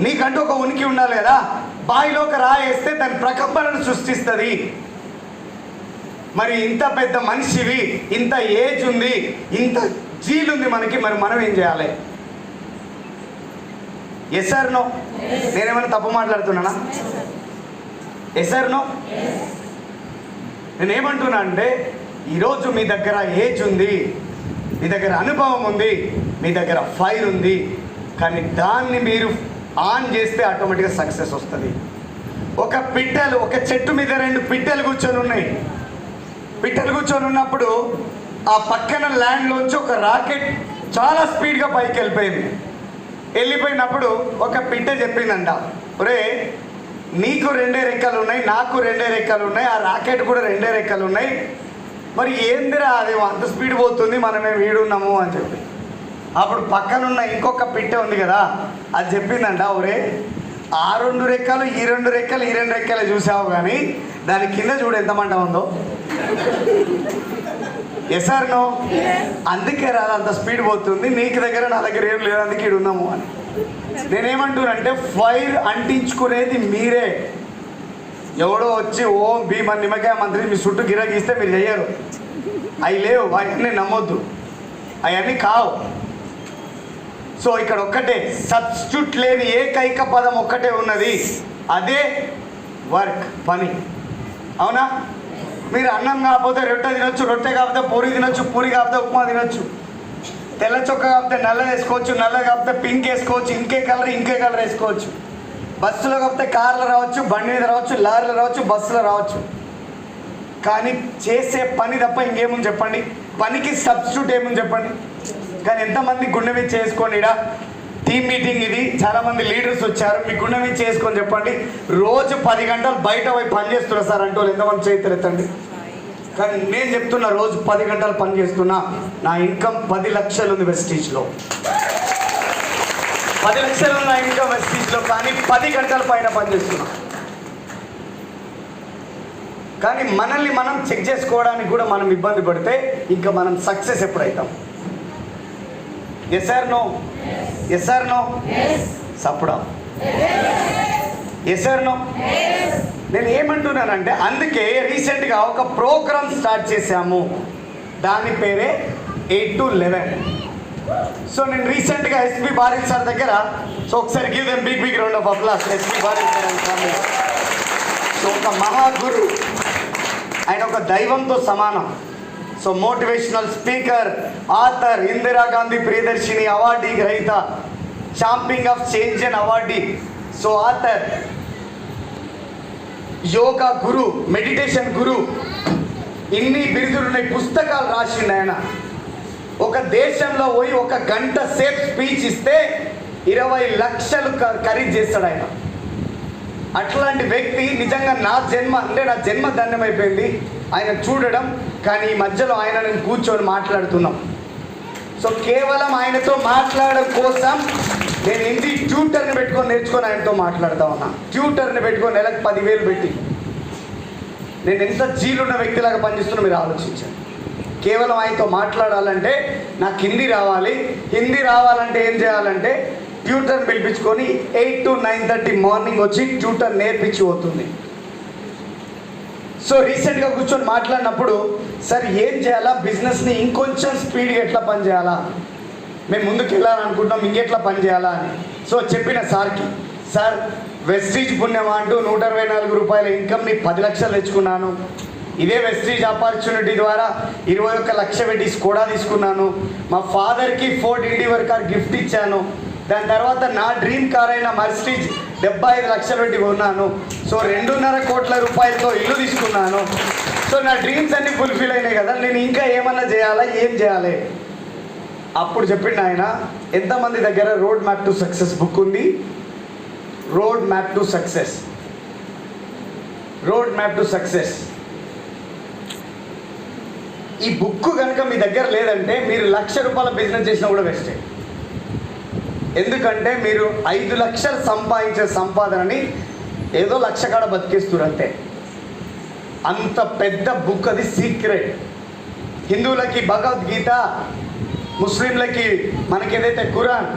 నీకంటూ ఒక ఉనికి ఉండాలి కదా. బావిలో ఒక రాయేస్తే దాని ప్రకంపనను సృష్టిస్తుంది. మరి ఇంత పెద్ద మనిషివి, ఇంత ఏజ్ ఉంది, ఇంత జీలుంది మనకి, మరి మనం ఏం చేయాలి? Yes or no? నేనేమైనా తప్పు మాట్లాడుతున్నానా? Yes or no? నేనేమంటున్నా అంటే, ఈరోజు మీ దగ్గర ఏజ్ ఉంది, మీ దగ్గర అనుభవం ఉంది, మీ దగ్గర ఫైర్ ఉంది, కానీ దాన్ని మీరు ఆన్ చేస్తే ఆటోమేటిక్గా సక్సెస్ వస్తుంది. ఒక చెట్టు మీద 2 పిట్టలు కూర్చొని ఉన్నాయి. పిట్టలు కూర్చొని ఉన్నప్పుడు ఆ పక్కన ల్యాండ్లోంచి ఒక రాకెట్ చాలా స్పీడ్గా పైకి వెళ్ళిపోయినప్పుడు ఒక పిట్ట చెప్పిందంట, ఒరే నీకు 2 రెక్కలు ఉన్నాయి, నాకు 2 రెక్కలు ఉన్నాయి, ఆ రాకెట్ కూడా 2 రెక్కలు ఉన్నాయి. మరి ఏందిరా అది అంత స్పీడ్ పోతుంది, మనమే వీడున్నాము అని చెప్పి. అప్పుడు పక్కనున్న ఇంకొక పిట్టె ఉంది కదా, అది చెప్పిందంట, ఒరే ఆ 2 రెక్కలు ఈ 2 రెక్కలు ఈ 2 రెక్కలు చూసావు కానీ దాని కింద చూడు ఎంత మంట ఉందో. Yes or no? అందుకే రాదు అంత స్పీడ్ పోతుంది, నీకు దగ్గర నా దగ్గర ఏం లేదు, అందుకే ఇక్కడ ఉన్నాము అని. నేనేమంటున్నానంటే ఫైర్ అంటించుకునేది మీరే. ఎవడో వచ్చి ఓ భీమన్ నిమ్మకాయ మంత్రి మీ చుట్టూ గిరగీస్తే మీరు చెయ్యరు. అవి లేవు, అవన్నీ నమ్మొద్దు, అవన్నీ కావు. సో ఇక్కడ ఒక్కటే సబ్స్టిట్యూట్ లేని ఏకైక పదం ఒక్కటే ఉన్నది, అదే వర్క్, పని. అవునా? మీరు అన్నం కాకపోతే రొట్టె తినొచ్చు, రొట్టె కాకపోతే పూరి తినొచ్చు, పూరి కాకపోతే ఉప్మా తినొచ్చు, తెల్ల చొక్క కాకపోతే నల్ల వేసుకోవచ్చు, నల్ల కాకపోతే పింక్ వేసుకోవచ్చు, ఇంకే కలర్ వేసుకోవచ్చు. బస్సులో కాకపోతే కార్లో రావచ్చు, బండి మీద రావచ్చు, లారీలో రావచ్చు, బస్సులో రావచ్చు. కానీ చేసే పని తప్ప ఇంకేముంది చెప్పండి? పనికి సబ్స్టిట్యూట్ ఏముంది చెప్పండి? కానీ ఎంతమంది గుండె మీద చేసుకొని టీమ్ మీటింగ్ ఇది, చాలామంది లీడర్స్ వచ్చారు, మీ గుండె మీద చేసుకొని చెప్పండి, రోజు 10 గంటలు బయట పోయి పని చేస్తున్నారు సార్ అంటే వాళ్ళు ఎంతమంది చేతులు ఎత్తండి. కానీ నేను చెప్తున్నా, రోజు 10 గంటలు పని చేస్తున్నా, నా ఇన్కమ్ 10 లక్షలు ఉంది వెస్టీజ్లో. 10 లక్షలు ఉంది నా ఇన్కమ్ వెస్టీజ్లో, కానీ 10 గంటల పైన పని చేస్తున్నా. కానీ మనల్ని మనం చెక్ చేసుకోవడానికి కూడా మనం ఇబ్బంది పడితే ఇంకా మనం సక్సెస్ ఎప్పుడైతాం? Yes or no? Yes or no? సప్పుడా? Yes or no? నేను ఏమంటున్నానంటే, అందుకే రీసెంట్గా ఒక ప్రోగ్రామ్ స్టార్ట్ చేశాము, దాని పేరే 8 to 11. సో నేను రీసెంట్గా ఎస్పీ బారిక్ సార్ దగ్గర, సో ఒకసారి give them big round of applause SP Barik sir అని. సో ఒక మహాగురు, ఆయన ఒక దైవంతో సమానం. So motivational speaker, author, Indira Gandhi Priyadarshini awardee గ్రహీత, champion of change and awardee, so author, yoga guru, meditation guru, ఇన్ని బిరుదులున్నాయి, పుస్తకాలు రాసిండు ఆయన. ఒక దేశంలో పోయి 1 గంట సేపు స్పీచ్ ఇస్తే 20 లక్షలు ఖరీదు చేస్తాడు ఆయన. అట్లాంటి వ్యక్తి నిజంగా నా జన్మ ధన్యమైపోయింది ఆయన చూడడం. కానీ ఈ మధ్యలో ఆయన నేను కూర్చొని మాట్లాడుతున్నాం. సో కేవలం ఆయనతో మాట్లాడడం కోసం నేను హిందీ ట్యూటర్ని పెట్టుకొని నేర్చుకొని ఆయనతో మాట్లాడుతూ ఉన్నా. ట్యూటర్ని పెట్టుకొని నెలకు 10,000 పెట్టి నేను ఎంత జీలున్న వ్యక్తిలాగా పనిచేస్తున్నా మీరు ఆలోచించండి. కేవలం ఆయనతో మాట్లాడాలంటే నాకు హిందీ రావాలి. హిందీ రావాలంటే ఏం చేయాలంటే ట్యూటర్ని పిలిపించుకొని 8 to 9:30 మార్నింగ్ వచ్చి ట్యూటర్ నేర్పించి పోతుంది. సో రీసెంట్గా కూర్చొని మాట్లాడినప్పుడు, సార్ ఏం చేయాలా, బిజినెస్ని ఇంకొంచెం స్పీడ్గా ఎట్లా పని చేయాలా, మేము ముందుకు వెళ్ళాలనుకుంటున్నాం, ఇంకెట్లా పని చేయాలా అని. సో చెప్పిన సార్కి, సార్ వెస్టీజ్ పుణ్యమా అంటూ 124 రూపాయల ఇన్కమ్ని 10 లక్షలు తెచ్చుకున్నాను. ఇదే వెస్టీజ్ ఆపర్చునిటీ ద్వారా 21 లక్ష పెట్టి స్కోడా తీసుకున్నాను. మా ఫాదర్కి ఫోర్డ్ ఇండివర్ కార్ గిఫ్ట్ ఇచ్చాను. దాని తర్వాత నా డ్రీమ్ కార్ అయిన మర్సిడీస్ 75 లక్షలు పెట్టి కొన్నాను. సో 2.5 కోట్ల రూపాయలతో ఇల్లు తీసుకున్నాను. సో నా డ్రీమ్స్ అన్నీ ఫుల్ఫిల్ అయినాయి కదా, నేను ఇంకా ఏమన్నా చేయాలా, ఏం చేయాలి? అప్పుడు చెప్పిండు ఆయన, ఎంతమంది దగ్గర road map to success book ఉంది? Road map to success, road map to success. ఈ బుక్ కనుక మీ దగ్గర లేదంటే మీరు 1,00,000 రూపాయల బిజినెస్ చేసినా కూడా వేస్టే. ఎందుకంటే మీరు 5 లక్షలు సంపాదించే సంపాదనని ఏదో 1,00,000 కాడ బతికేస్తారు అంతే. అంత పెద్ద బుక్ అది, సీక్రెట్. హిందువులకి భగవద్గీత, ముస్లింలకి మనకి ఏదైతే ఖురాన్,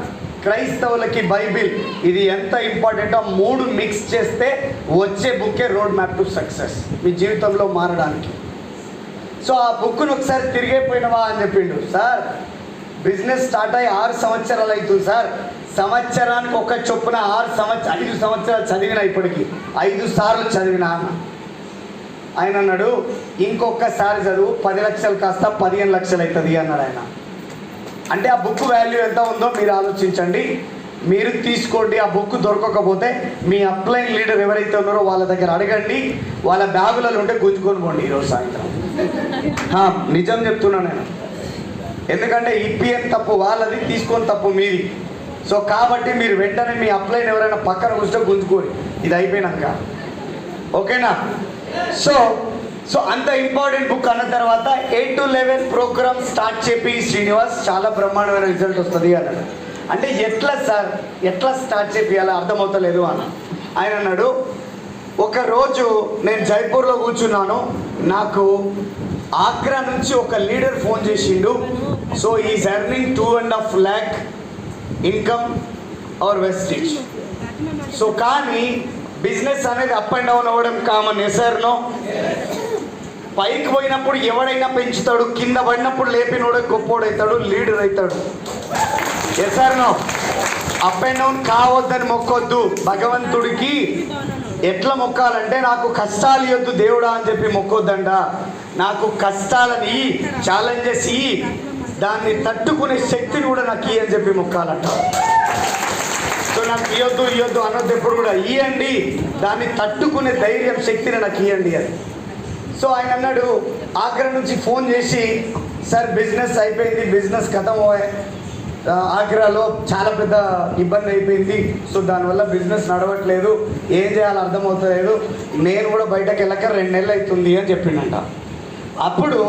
క్రైస్తవులకి బైబిల్, ఇది ఎంత ఇంపార్టెంటో 3 మిక్స్ చేస్తే వచ్చే బుక్కే రోడ్ మ్యాప్ టు సక్సెస్, మీ జీవితంలో మారడానికి. సో ఆ బుక్ను ఒకసారి తిరిగైపోయినవా అని చెప్పిండు. సార్ బిజినెస్ స్టార్ట్ అయ్యి 6 సంవత్సరాలు అవుతుంది సార్, సంవత్సరానికి ఒక చొప్పున 5 సంవత్సరాలు చదివిన, ఇప్పటికి 5 సార్లు చదివిన అన్న. ఆయన అన్నాడు, ఇంకొకసారి చదువు 10 లక్షలు కాస్త 15 లక్షలు అవుతుంది అన్నాడు ఆయన. అంటే ఆ బుక్ వాల్యూ ఎంత ఉందో మీరు ఆలోచించండి, మీరు తీసుకోండి. ఆ బుక్ దొరకకపోతే మీ అప్లైన్ లీడర్ ఎవరైతే ఉన్నారో వాళ్ళ దగ్గర అడగండి, వాళ్ళ బ్యాగులలో ఉంటే గుంజుకొని పోండి ఈరోజు సాయంత్రం. నిజం చెప్తున్నా నేను, ఎందుకంటే ఇప్పియని తప్పు వాళ్ళది, తీసుకొని తప్పు మీది. సో కాబట్టి మీరు వెంటనే మీ అప్లైన్ ఎవరైనా పక్కన కూర్చో గుంజుకోండి. ఇది అయిపోయినాక. ఓకేనా? సో అంత ఇంపార్టెంట్ బుక్ అన్న తర్వాత 8 to 11 ప్రోగ్రామ్ స్టార్ట్ చెప్పి శ్రీనివాస్ చాలా బ్రహ్మాండమైన రిజల్ట్ వస్తుంది అన్నాడు. అంటే ఎట్లా సార్, ఎట్లా స్టార్ట్ చేయాలో అర్థమవుతలేదు అన్న. ఆయన అన్నాడు, ఒకరోజు నేను జైపూర్లో కూర్చున్నాను, నాకు ఆగ్రా నుంచి ఒక లీడర్ ఫోన్ చేసిండు. So is earning 2.5 lakh income or wastage. So కానీ బిజినెస్ అనేది అప్ అండ్ డౌన్ అవ్వడం కామన్. ఎస్ఆర్నో? పైకి పోయినప్పుడు ఎవడైనా పెంచుతాడు, కింద పడినప్పుడు లేపినోడే గొప్పోడవుతాడు, లీడర్ అవుతాడు. ఎస్ఆర్నో? అప్ అండ్ డౌన్ కావద్దని మొక్కొద్దు. భగవంతుడికి ఎట్లా మొక్కాలంటే, నాకు కష్టాలు ఇవ్వద్దు దేవుడా అని చెప్పి మొక్కొద్దంట. నాకు కష్టాలని ఛాలెంజెస్ ఇయ్యి, దాన్ని తట్టుకునే శక్తిని కూడా నాకు ఇయ్యి అని చెప్పి మొక్కాలంట. సో నాకు ఇవ్వద్దు అనొద్దు, ఎప్పుడు కూడా ఇవ్వండి, దాన్ని తట్టుకునే ధైర్యం శక్తిని నాకు ఇవ్వండి అని. సో ఆయన అన్నాడు, ఆగ్రా నుంచి ఫోన్ చేసి, సార్ బిజినెస్ అయిపోయింది, బిజినెస్ ఖతం, ఆగ్రాలో చాలా పెద్ద ఇబ్బంది అయిపోయింది, సో దానివల్ల బిజినెస్ నడవట్లేదు, ఏం చేయాలో అర్థమవుతలేదు, నేను కూడా బయటకు వెళ్ళక 2 నెలలు అవుతుంది అని చెప్పిండంట. అప్పుడు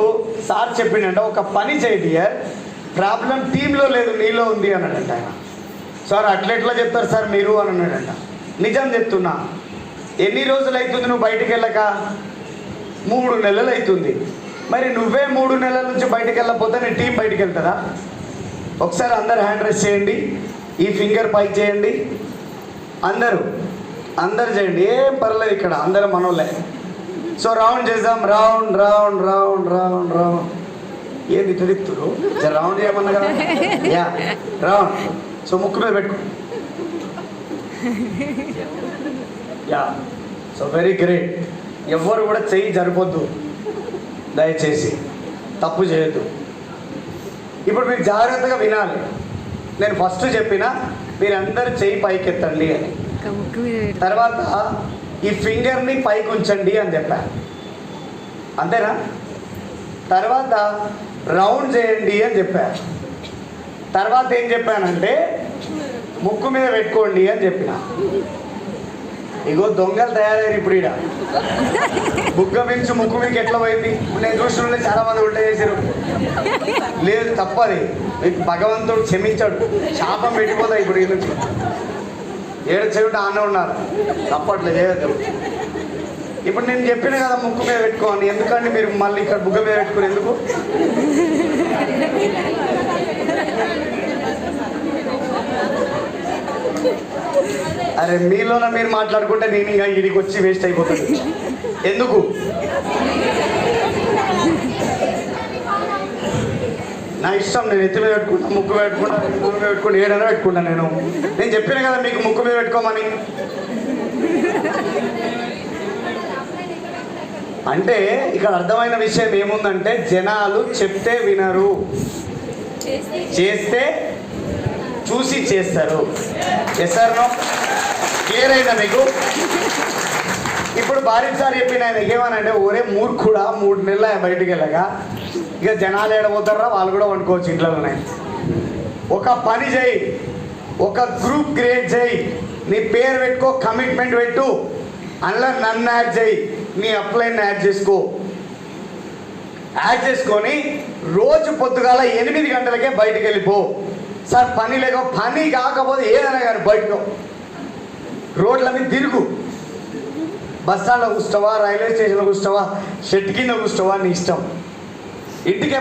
సార్ చెప్పిండంట, ఒక పని చేయి డియర్, ప్రాబ్లం టీంలో లేదు నీలో ఉంది అన్నాడంట ఆయన. సార్ అట్లెట్లా చెప్తారు సార్ మీరు అని అన్నాడంట. నిజం చెప్తున్నా, ఎన్ని రోజులు అవుతుంది నువ్వు బయటికి వెళ్ళక? 3 నెలలు అవుతుంది. మరి నువ్వే 3 నెలల నుంచి బయటికి వెళ్ళకపోతే నీ టీం బయటికి వెళ్తుందా? ఒకసారి అందరు హ్యాండ్ రైస్ చేయండి, ఈ ఫింగర్ పైకి చేయండి, అందరు చేయండి, ఏం పర్లేదు, ఇక్కడ అందరూ మనోళ్ళే. సో రౌండ్ చేద్దాం, round round round round round. ఏంది తిరుగుతురు? రౌండ్ చేయమన్నా కదా, యా రౌండ్. సో ముక్కు మీద పెట్టుకో, యా. So very great. ఎవ్వరు కూడా చెయ్యి జరిపోద్దు, దయచేసి తప్పు చేయొద్దు. ఇప్పుడు మీరు జాగ్రత్తగా వినాలి. నేను ఫస్ట్ చెప్పిన మీరందరూ చెయ్యి పైకి ఎత్తండి అని, తర్వాత ఈ ఫింగర్ని పైకి ఉంచండి అని చెప్పాను, అంతేనా? తర్వాత రౌండ్ చేయండి అని చెప్పాను. తర్వాత ఏం చెప్పానంటే ముక్కు మీద పెట్టుకోండి అని చెప్పిన. ఇగో దొంగలు తయారయ్యారు ఇప్పుడు. ఈడ బుగ్గ మించి ముక్కు మీకు ఎట్లా పోయింది? నేను చూస్తుంటే చాలా మంది ఉల్టా చేశారు. లేదు, తప్పది, మీకు భగవంతుడు క్షమించాడు, శాపం పెట్టిపోతాయి ఇప్పుడు. ఈ నుంచి 7 చెవిట ఆనే ఉన్నారు, తప్పట్లే చేయొద్దు. ఇప్పుడు నేను చెప్పిన కదా ముక్కు మీద పెట్టుకోండి, ఎందుకంటే మీరు మళ్ళీ ఇక్కడ బుగ్గ మీద పెట్టుకుని ఎందుకు? అరే మీలోన మీరు మాట్లాడుకుంటే నేను ఇంకా ఇడికి వచ్చి వేస్ట్ అయిపోతుంది. ఎందుకు? నా ఇష్టం, నేను ఎత్తి మీద పెట్టుకుంటా, ముక్కు మీద పెట్టుకుంటా, ముక్కు మీద పెట్టుకుంటా, ఏడైనా పెట్టుకుంటా. నేను చెప్పిన కదా మీకు ముక్కు మీద పెట్టుకోమని. అంటే ఇక్కడ అర్థమైన విషయం ఏముందంటే, జనాలు చెప్తే వినరు, చేస్తే చూసి చేస్తారు. ఎస్ఆర్నో? క్లియర్ అయిందా మీకు? ఇప్పుడు భారత్ సార్ చెప్పిన ఆయన ఏమనంటే, ఒరే మూర్ఖుడా, 3 నెలలు బయటికి వెళ్ళగా ఇక జనాలు ఏడబోతారా, వాళ్ళు కూడా వండుకోవచ్చు ఇంట్లోనే. ఒక పని చేయి, ఒక గ్రూప్ క్రియేట్ చేయి, నీ పేరు పెట్టుకో, కమిట్మెంట్ పెట్టు, అందులో నన్ను యాడ్ చేయి, నీ అప్లైన్ యాడ్ చేసుకో. యాడ్ చేసుకొని రోజు పొద్దుగాల 8 గంటలకే బయటికి వెళ్ళిపో. సార్ పని లేక, పని కాకపోతే ఏదైనా కానీ బయటకు రోడ్ల మీద తిరుగు. బస్ స్టాండ్లో కూర్చోవా, రైల్వే స్టేషన్లో కూర్చోవా, షెడ్ కింద కూర్చోవా, నీ ఇష్టం. ఇంటికి